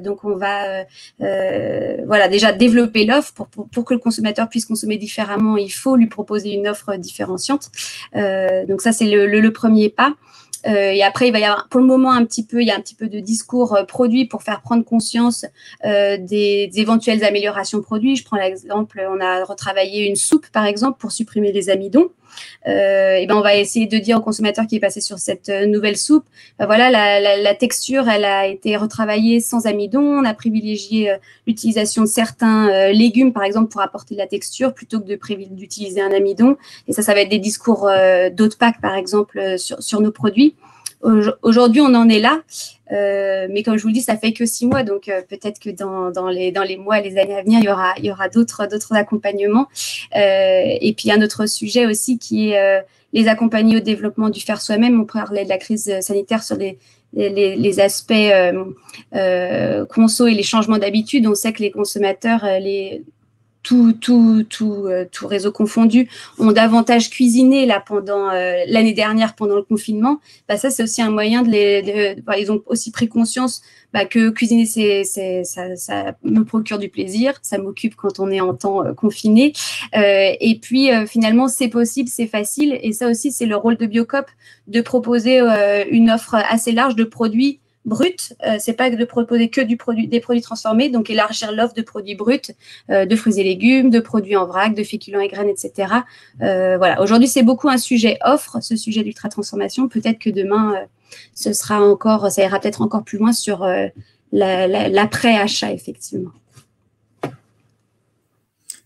Donc, on va voilà, déjà développer l'offre pour que le consommateur puisse consommer différemment. Il faut lui proposer une offre différenciante. Donc, ça, c'est le premier pas. Et après, il va y avoir, pour le moment, il y a un petit peu de discours produit pour faire prendre conscience des éventuelles améliorations produits. Je prends l'exemple, on a retravaillé une soupe, par exemple, pour supprimer les amidons. Et ben on va essayer de dire au consommateur qui est passé sur cette nouvelle soupe, ben voilà, la texture, elle a été retravaillée sans amidon. On a privilégié l'utilisation de certains légumes, par exemple, pour apporter de la texture plutôt que d'utiliser un amidon. Et ça va être des discours d'Audepac, par exemple, sur nos produits. Aujourd'hui, on en est là, mais comme je vous le dis, ça fait que 6 mois, donc peut-être que dans les mois, les années à venir, il y aura d'autres accompagnements. Et puis un autre sujet aussi qui est les accompagner au développement du faire soi-même. On parlait de la crise sanitaire sur les aspects conso et les changements d'habitude. On sait que les consommateurs, tout réseau confondu, ont davantage cuisiné là pendant l'année dernière pendant le confinement. Bah, ça, c'est aussi un moyen ils ont aussi pris conscience que cuisiner, ça me procure du plaisir, ça m'occupe quand on est en temps confiné. Et puis finalement, c'est possible, c'est facile. Et ça aussi, c'est le rôle de Biocop de proposer une offre assez large de produits brut, c'est pas de proposer que des produits transformés, donc élargir l'offre de produits bruts, de fruits et légumes, de produits en vrac, de féculents et graines, etc. Voilà. Aujourd'hui, c'est beaucoup un sujet offre, ce sujet d'ultra-transformation. Peut-être que demain, ça ira peut-être encore plus loin sur l'après-achat, effectivement.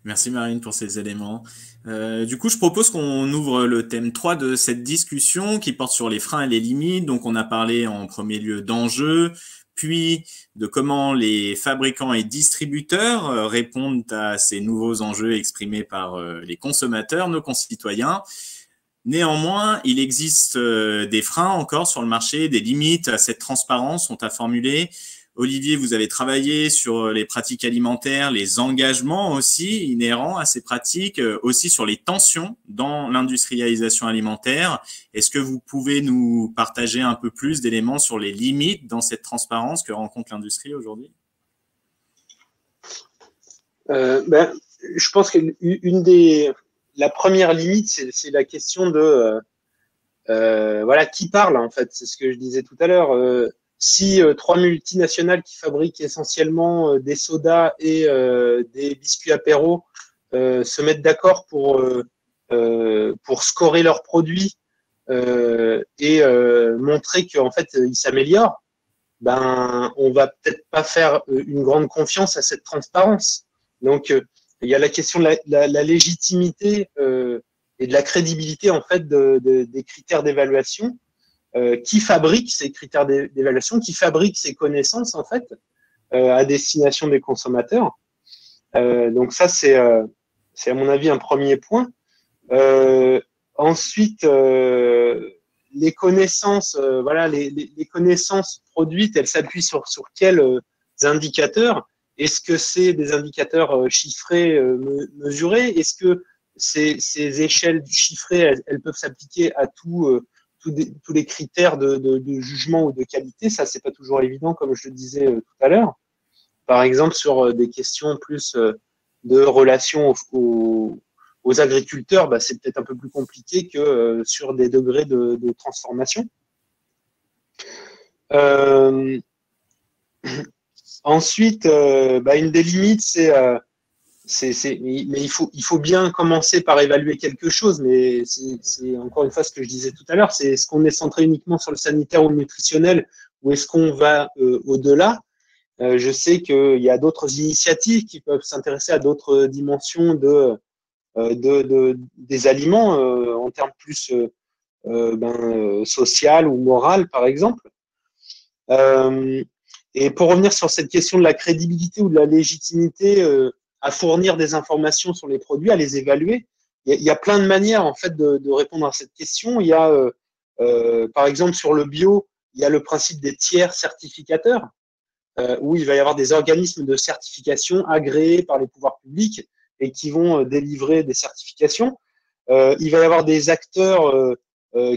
Merci Marine pour ces éléments. Du coup, je propose qu'on ouvre le thème 3 de cette discussion qui porte sur les freins et les limites. Donc, on a parlé en premier lieu d'enjeux, puis de comment les fabricants et distributeurs répondent à ces nouveaux enjeux exprimés par les consommateurs, nos concitoyens. Néanmoins, il existe des freins encore sur le marché, des limites à cette transparence sont à formuler. Olivier, vous avez travaillé sur les pratiques alimentaires, les engagements aussi inhérents à ces pratiques, aussi sur les tensions dans l'industrialisation alimentaire. Est-ce que vous pouvez nous partager un peu plus d'éléments sur les limites dans cette transparence que rencontre l'industrie aujourd'hui ? Je pense que la première limite, c'est la question de qui parle en fait. C'est ce que je disais tout à l'heure. Si 3 multinationales qui fabriquent essentiellement des sodas et des biscuits apéro se mettent d'accord pour scorer leurs produits et montrer qu'en fait ils s'améliorent, on va peut-être pas faire une grande confiance à cette transparence. Donc il y a la question de la légitimité et de la crédibilité en fait des critères d'évaluation. Qui fabrique ces critères d'évaluation, qui fabrique ces connaissances en fait à destination des consommateurs. Donc ça c'est à mon avis un premier point. Ensuite les connaissances les connaissances produites, elles s'appuient sur quels indicateurs? Est-ce que c'est des indicateurs chiffrés, mesurés? Est-ce que ces échelles chiffrées elles peuvent s'appliquer à tous les critères de jugement ou de qualité? Ça, c'est pas toujours évident, comme je le disais tout à l'heure. Par exemple, sur des questions plus de relation aux agriculteurs, c'est peut-être un peu plus compliqué que sur des degrés de transformation. Ensuite, une des limites, mais il faut bien commencer par évaluer quelque chose, mais c'est encore une fois ce que je disais tout à l'heure, c'est est-ce qu'on est centré uniquement sur le sanitaire ou le nutritionnel ou est-ce qu'on va au-delà? Je sais qu'il y a d'autres initiatives qui peuvent s'intéresser à d'autres dimensions des aliments en termes plus social ou moral, par exemple. Et pour revenir sur cette question de la crédibilité ou de la légitimité à fournir des informations sur les produits, à les évaluer. Il y a plein de manières en fait de répondre à cette question. Il y a Par exemple, sur le bio, il y a le principe des tiers certificateurs, où il va y avoir des organismes de certification agréés par les pouvoirs publics et qui vont délivrer des certifications. Il va y avoir des acteurs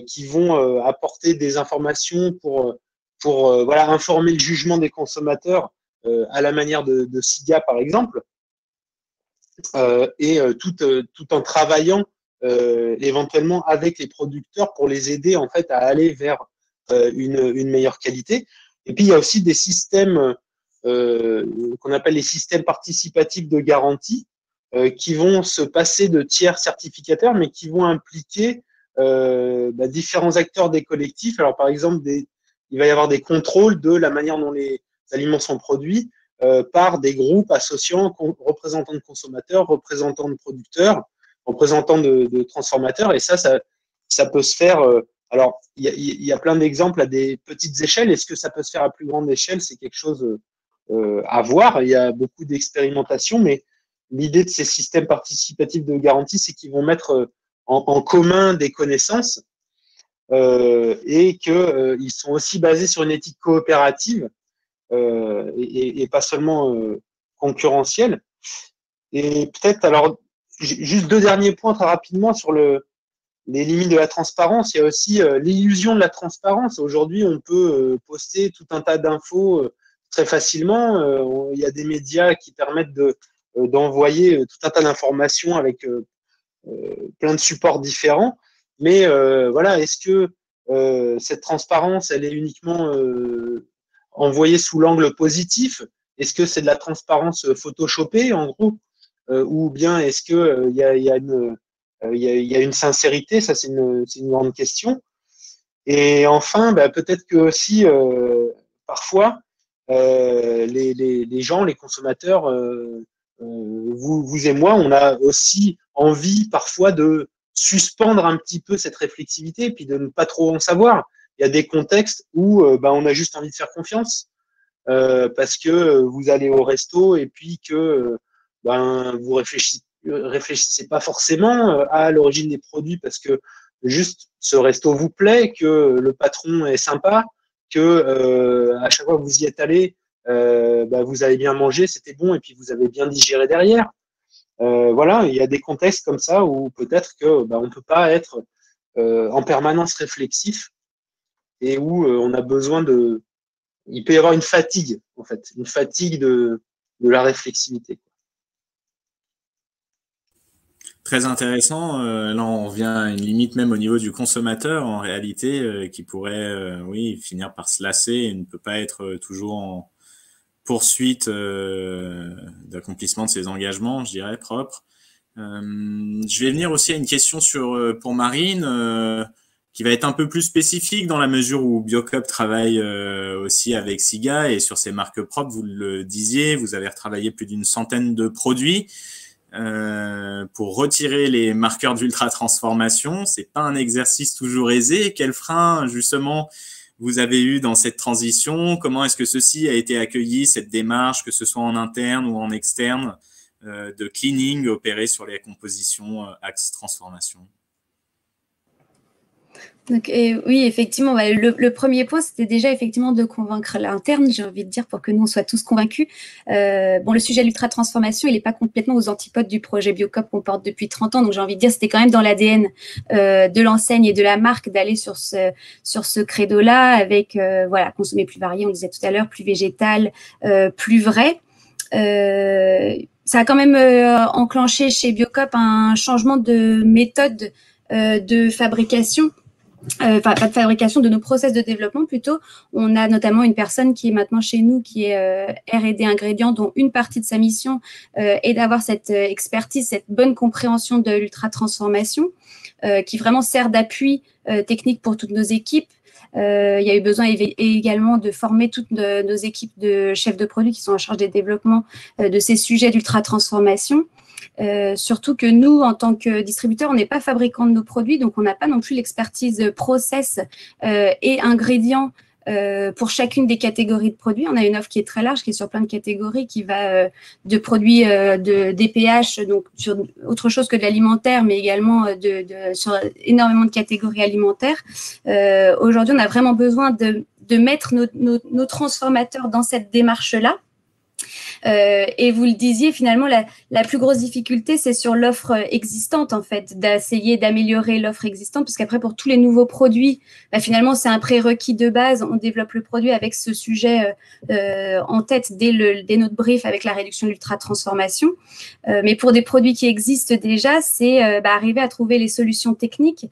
qui vont apporter des informations pour voilà, informer le jugement des consommateurs à la manière de SIGA, par exemple, tout en travaillant éventuellement avec les producteurs pour les aider en fait à aller vers une meilleure qualité. Et puis il y a aussi des systèmes qu'on appelle les systèmes participatifs de garantie qui vont se passer de tiers certificateurs, mais qui vont impliquer différents acteurs des collectifs. Alors par exemple, il va y avoir des contrôles de la manière dont les aliments sont produits par des groupes associant représentants de consommateurs, représentants de producteurs, représentants de transformateurs. Et ça peut se faire. Alors, il y a plein d'exemples à des petites échelles. Est-ce que ça peut se faire à plus grande échelle? C'est quelque chose à voir. Il y a beaucoup d'expérimentations, mais l'idée de ces systèmes participatifs de garantie, c'est qu'ils vont mettre en commun des connaissances et qu'ils sont aussi basés sur une éthique coopérative et pas seulement concurrentielle. Et peut-être, alors, juste deux derniers points très rapidement sur les limites de la transparence. Il y a aussi l'illusion de la transparence. Aujourd'hui, on peut poster tout un tas d'infos très facilement. Il y a des médias qui permettent d'envoyer tout un tas d'informations avec plein de supports différents. Mais voilà, est-ce que cette transparence, elle est uniquement envoyée sous l'angle positif? Est-ce que c'est de la transparence photoshopée, en gros, ou bien est-ce que il y a une sincérité? Ça, c'est une grande question. Et enfin, peut-être que aussi, parfois, les gens, les consommateurs, vous et moi, on a aussi envie parfois de suspendre un petit peu cette réflexivité et puis de ne pas trop en savoir. Il y a des contextes où on a juste envie de faire confiance parce que vous allez au resto et puis que vous réfléchissez pas forcément à l'origine des produits parce que juste ce resto vous plaît, que le patron est sympa, que à chaque fois que vous y êtes allé, vous avez bien mangé, c'était bon, et puis vous avez bien digéré derrière. Voilà, il y a des contextes comme ça où peut-être que on ne peut pas être en permanence réflexif et où on a besoin de. Il peut y avoir une fatigue, en fait, une fatigue de la réflexivité. Très intéressant. Là, on revient à une limite même au niveau du consommateur, en réalité, qui pourrait, oui, finir par se lasser et ne peut pas être toujours en poursuite d'accomplissement de ses engagements, je dirais, propres. Je vais venir aussi à une question pour Marine, qui va être un peu plus spécifique dans la mesure où Biocoop travaille aussi avec SIGA et sur ses marques propres, vous le disiez, vous avez retravaillé plus d'une centaine de produits. Pour retirer les marqueurs d'ultra-transformation. C'est pas un exercice toujours aisé. Quel frein, justement, vous avez eu dans cette transition? Comment est-ce que ceci a été accueilli, cette démarche, que ce soit en interne ou en externe, de cleaning opéré sur les compositions axe transformation? Donc, oui, effectivement, le premier point, c'était déjà effectivement de convaincre l'interne, j'ai envie de dire, pour que nous, on soit tous convaincus. Le sujet de l'ultra-transformation, il n'est pas complètement aux antipodes du projet Biocoop qu'on porte depuis 30 ans. Donc, j'ai envie de dire, c'était quand même dans l'ADN de l'enseigne et de la marque d'aller sur ce credo-là avec, consommer plus varié, on disait tout à l'heure, plus végétal, plus vrai. Ça a quand même enclenché chez Biocoop un changement de méthode de fabrication. Pas de fabrication, de nos process de développement plutôt. On a notamment une personne qui est maintenant chez nous, qui est R&D ingrédients, dont une partie de sa mission est d'avoir cette expertise, cette bonne compréhension de l'ultra-transformation, qui vraiment sert d'appui technique pour toutes nos équipes. Il y a eu besoin également de former toutes nos équipes de chefs de produits qui sont en charge des développements de ces sujets d'ultra-transformation. Surtout que nous, en tant que distributeurs, on n'est pas fabricant de nos produits, donc on n'a pas non plus l'expertise process et ingrédients pour chacune des catégories de produits. On a une offre qui est très large, qui est sur plein de catégories, qui va de produits de DPH, donc sur autre chose que de l'alimentaire, mais également sur énormément de catégories alimentaires. Aujourd'hui, on a vraiment besoin de mettre nos transformateurs dans cette démarche-là. Et vous le disiez, finalement, la plus grosse difficulté, c'est sur l'offre existante, en fait, d'essayer d'améliorer l'offre existante, parce qu'après, pour tous les nouveaux produits, finalement, c'est un prérequis de base. On développe le produit avec ce sujet en tête dès notre brief avec la réduction de l'ultra-transformation. Mais pour des produits qui existent déjà, c'est arriver à trouver les solutions techniques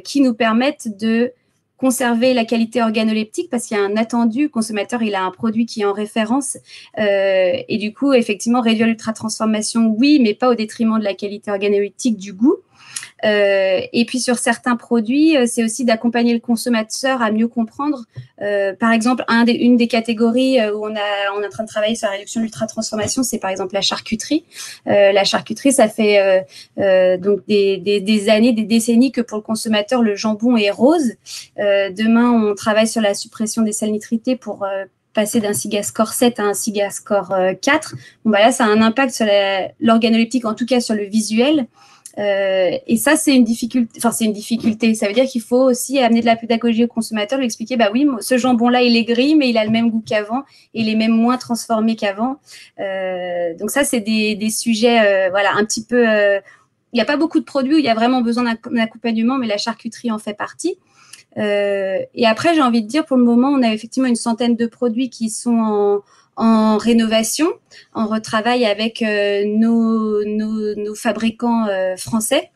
qui nous permettent de conserver la qualité organoleptique parce qu'il y a un attendu, le consommateur il a un produit qui est en référence et du coup effectivement réduire l'ultra-transformation oui mais pas au détriment de la qualité organoleptique du goût. Et puis sur certains produits, c'est aussi d'accompagner le consommateur à mieux comprendre. Par exemple, une des catégories où on est en train de travailler sur la réduction de l'ultra-transformation, c'est par exemple la charcuterie. La charcuterie, ça fait donc des années, des décennies que pour le consommateur, le jambon est rose. Demain, on travaille sur la suppression des sels nitrités pour passer d'un SIGA score 7 à un SIGA score 4. Bon, là, ça a un impact sur l'organoleptique, en tout cas sur le visuel. Et ça, c'est une difficulté. Enfin, c'est une difficulté. Ça veut dire qu'il faut aussi amener de la pédagogie au consommateur, lui expliquer, oui, ce jambon-là, il est gris, mais il a le même goût qu'avant, et il est même moins transformé qu'avant. Donc ça, c'est des sujets, un petit peu. Il n'y a pas beaucoup de produits où il y a vraiment besoin d'un accompagnement, mais la charcuterie en fait partie. Et après, j'ai envie de dire, pour le moment, on a effectivement une centaine de produits qui sont en rénovation, en retravail avec nos fabricants français.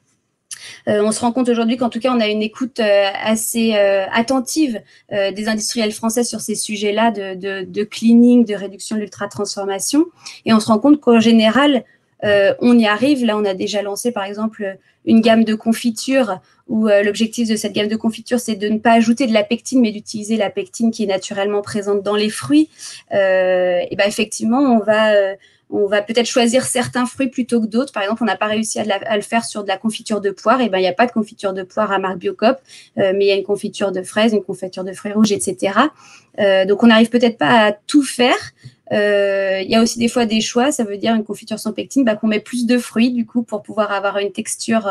On se rend compte aujourd'hui qu'en tout cas, on a une écoute assez attentive des industriels français sur ces sujets-là de cleaning, de réduction de l'ultra-transformation. Et on se rend compte qu'en général, on y arrive. Là, on a déjà lancé, par exemple, une gamme de confitures où l'objectif de cette gamme de confitures, c'est de ne pas ajouter de la pectine, mais d'utiliser la pectine qui est naturellement présente dans les fruits. Effectivement, on va peut-être choisir certains fruits plutôt que d'autres. Par exemple, on n'a pas réussi à le faire sur de la confiture de poire. Il n'y a pas de confiture de poire à marque Biocop, mais il y a une confiture de fraises, une confiture de fruits rouges, etc. Donc, on n'arrive peut-être pas à tout faire. Il y a aussi des fois des choix, ça veut dire une confiture sans pectine, qu'on met plus de fruits du coup pour pouvoir avoir une texture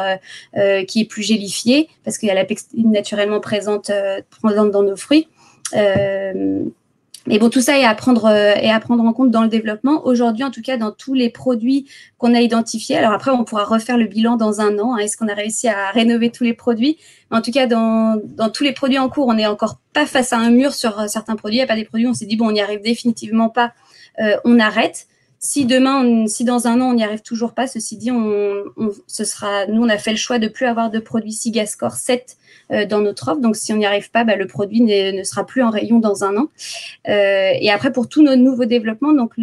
qui est plus gélifiée parce qu'il y a la pectine naturellement présente dans nos fruits. Mais bon, tout ça est à prendre en compte dans le développement. Aujourd'hui, en tout cas, dans tous les produits qu'on a identifiés. Alors après, on pourra refaire le bilan dans un an. Est-ce qu'on a réussi à rénover tous les produits? Mais en tout cas, dans tous les produits en cours, on n'est encore pas face à un mur sur certains produits. Il n'y a pas des produits où on s'est dit, on n'y arrive définitivement pas, on arrête. Si dans un an, on n'y arrive toujours pas, ceci dit, nous, on a fait le choix de plus avoir de produits SIGA score 7 dans notre offre. Donc, si on n'y arrive pas, le produit ne sera plus en rayon dans un an. Et après, pour tous nos nouveaux développements, donc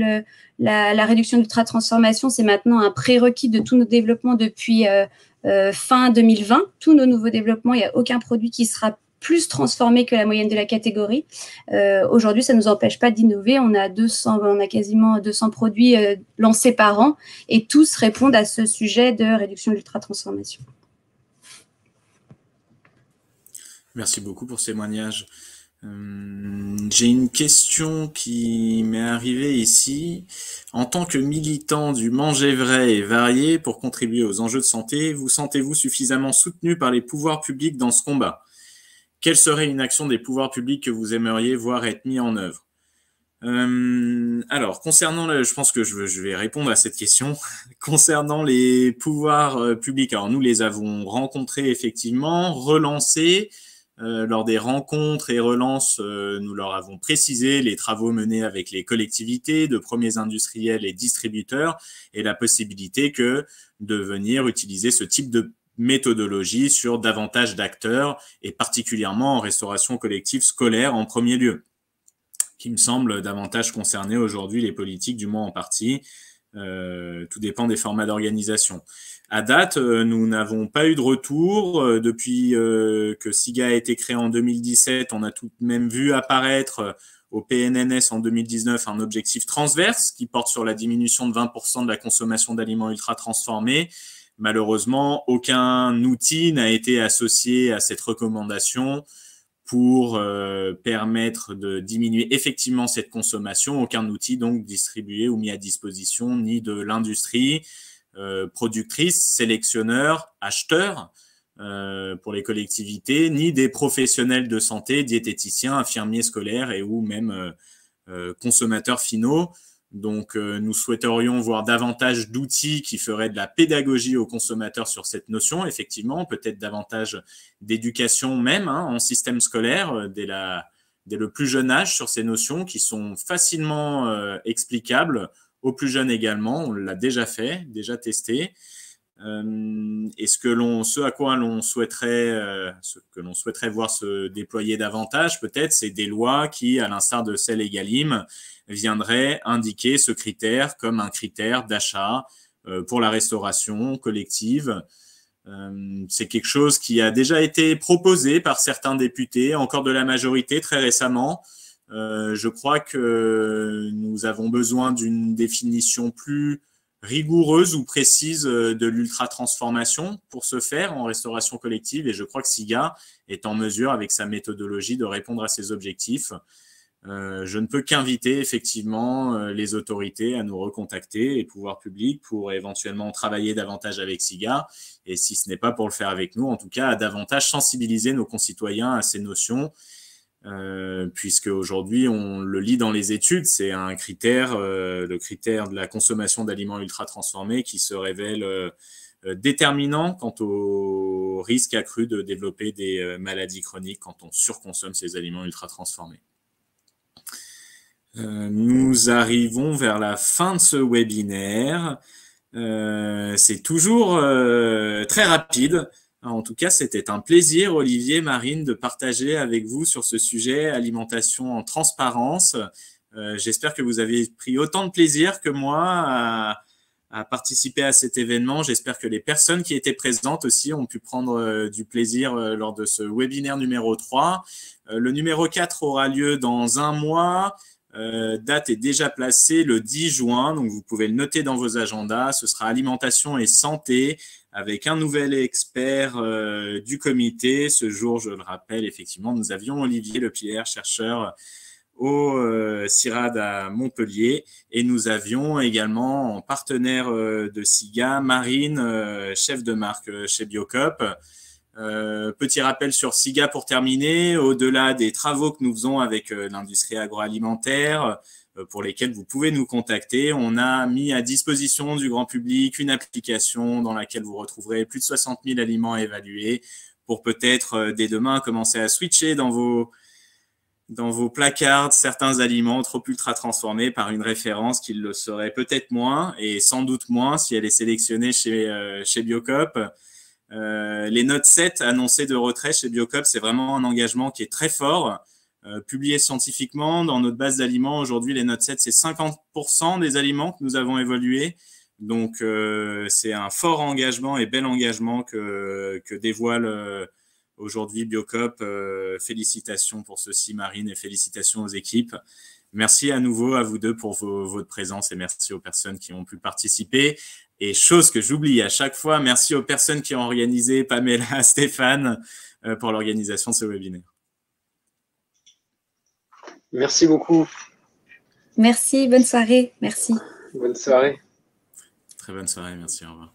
la réduction d'ultra-transformation, c'est maintenant un prérequis de tous nos développements depuis fin 2020. Tous nos nouveaux développements, il n'y a aucun produit qui sera plus transformé que la moyenne de la catégorie. Aujourd'hui, ça ne nous empêche pas d'innover. On a quasiment 200 produits lancés par an et tous répondent à ce sujet de réduction de l'ultra-transformation. Merci beaucoup pour ce témoignage. J'ai une question qui m'est arrivée ici. En tant que militant du manger vrai et varié pour contribuer aux enjeux de santé, vous sentez-vous suffisamment soutenu par les pouvoirs publics dans ce combat ? Quelle serait une action des pouvoirs publics que vous aimeriez voir être mise en œuvre? Alors, concernant je pense que je vais répondre à cette question. Concernant les pouvoirs publics, alors nous les avons rencontrés effectivement, relancés. Lors des rencontres et relances, nous leur avons précisé les travaux menés avec les collectivités, de premiers industriels et distributeurs, et la possibilité de venir utiliser ce type de méthodologie sur davantage d'acteurs et particulièrement en restauration collective scolaire en premier lieu, qui me semble davantage concerner aujourd'hui les politiques, du moins en partie. Tout dépend des formats d'organisation. À date, nous n'avons pas eu de retour. Depuis que SIGA a été créé en 2017, on a tout de même vu apparaître au PNNS en 2019 un objectif transverse qui porte sur la diminution de 20% de la consommation d'aliments ultra transformés. Malheureusement, aucun outil n'a été associé à cette recommandation pour permettre de diminuer effectivement cette consommation. Aucun outil donc distribué ou mis à disposition ni de l'industrie, productrice, sélectionneur, acheteur pour les collectivités, ni des professionnels de santé, diététiciens, infirmiers scolaires et ou même consommateurs finaux. Donc, nous souhaiterions voir davantage d'outils qui feraient de la pédagogie aux consommateurs sur cette notion, effectivement, peut-être davantage d'éducation même en système scolaire dès le plus jeune âge sur ces notions qui sont facilement explicables aux plus jeunes également. On l'a déjà fait, déjà testé. Et ce que l'on souhaiterait voir se déployer davantage, peut-être, c'est des lois qui, à l'instar de celle Egalim, viendraient indiquer ce critère comme un critère d'achat pour la restauration collective. C'est quelque chose qui a déjà été proposé par certains députés, encore de la majorité très récemment. Je crois que nous avons besoin d'une définition plus rigoureuse ou précise de l'ultra-transformation pour ce faire en restauration collective. Et je crois que SIGA est en mesure, avec sa méthodologie, de répondre à ces objectifs. Je ne peux qu'inviter effectivement les autorités à nous recontacter, les pouvoirs publics, pour éventuellement travailler davantage avec SIGA. Et si ce n'est pas pour le faire avec nous, en tout cas, à davantage sensibiliser nos concitoyens à ces notions. Puisque aujourd'hui, on le lit dans les études, c'est un critère, le critère de la consommation d'aliments ultra transformés qui se révèle déterminant quant au risque accru de développer des maladies chroniques quand on surconsomme ces aliments ultra transformés. Nous arrivons vers la fin de ce webinaire. C'est toujours très rapide. En tout cas, c'était un plaisir, Olivier, Marine, de partager avec vous sur ce sujet, alimentation en transparence. J'espère que vous avez pris autant de plaisir que moi à participer à cet événement. J'espère que les personnes qui étaient présentes aussi ont pu prendre du plaisir lors de ce webinaire numéro 3. Le numéro 4 aura lieu dans un mois. Date est déjà placée le 10 juin, donc vous pouvez le noter dans vos agendas. Ce sera alimentation et santé avec un nouvel expert du comité. Ce jour, je le rappelle, effectivement, nous avions Olivier Lepierre, chercheur au CIRAD à Montpellier, et nous avions également en partenaire de SIGA, Marine, chef de marque chez Biocop. Petit rappel sur SIGA pour terminer, au-delà des travaux que nous faisons avec l'industrie agroalimentaire, pour lesquels vous pouvez nous contacter, on a mis à disposition du grand public une application dans laquelle vous retrouverez plus de 60 000 aliments évalués pour peut-être dès demain commencer à switcher dans vos placards certains aliments trop ultra transformés par une référence qui le serait peut-être moins et sans doute moins si elle est sélectionnée chez Biocop. Les notes 7 annoncées de retrait chez Biocop, c'est vraiment un engagement qui est très fort, publié scientifiquement. Dans notre base d'aliments, aujourd'hui, les notes 7, c'est 50% des aliments que nous avons évolués. Donc, c'est un fort engagement et bel engagement que dévoile aujourd'hui Biocop. Félicitations pour ceci, Marine, et félicitations aux équipes. Merci à nouveau à vous deux pour votre présence et merci aux personnes qui ont pu participer. Et chose que j'oublie à chaque fois, merci aux personnes qui ont organisé, Pamela, Stéphane, pour l'organisation de ce webinaire. Merci beaucoup. Merci, bonne soirée. Merci. Bonne soirée. Très bonne soirée, merci, au revoir.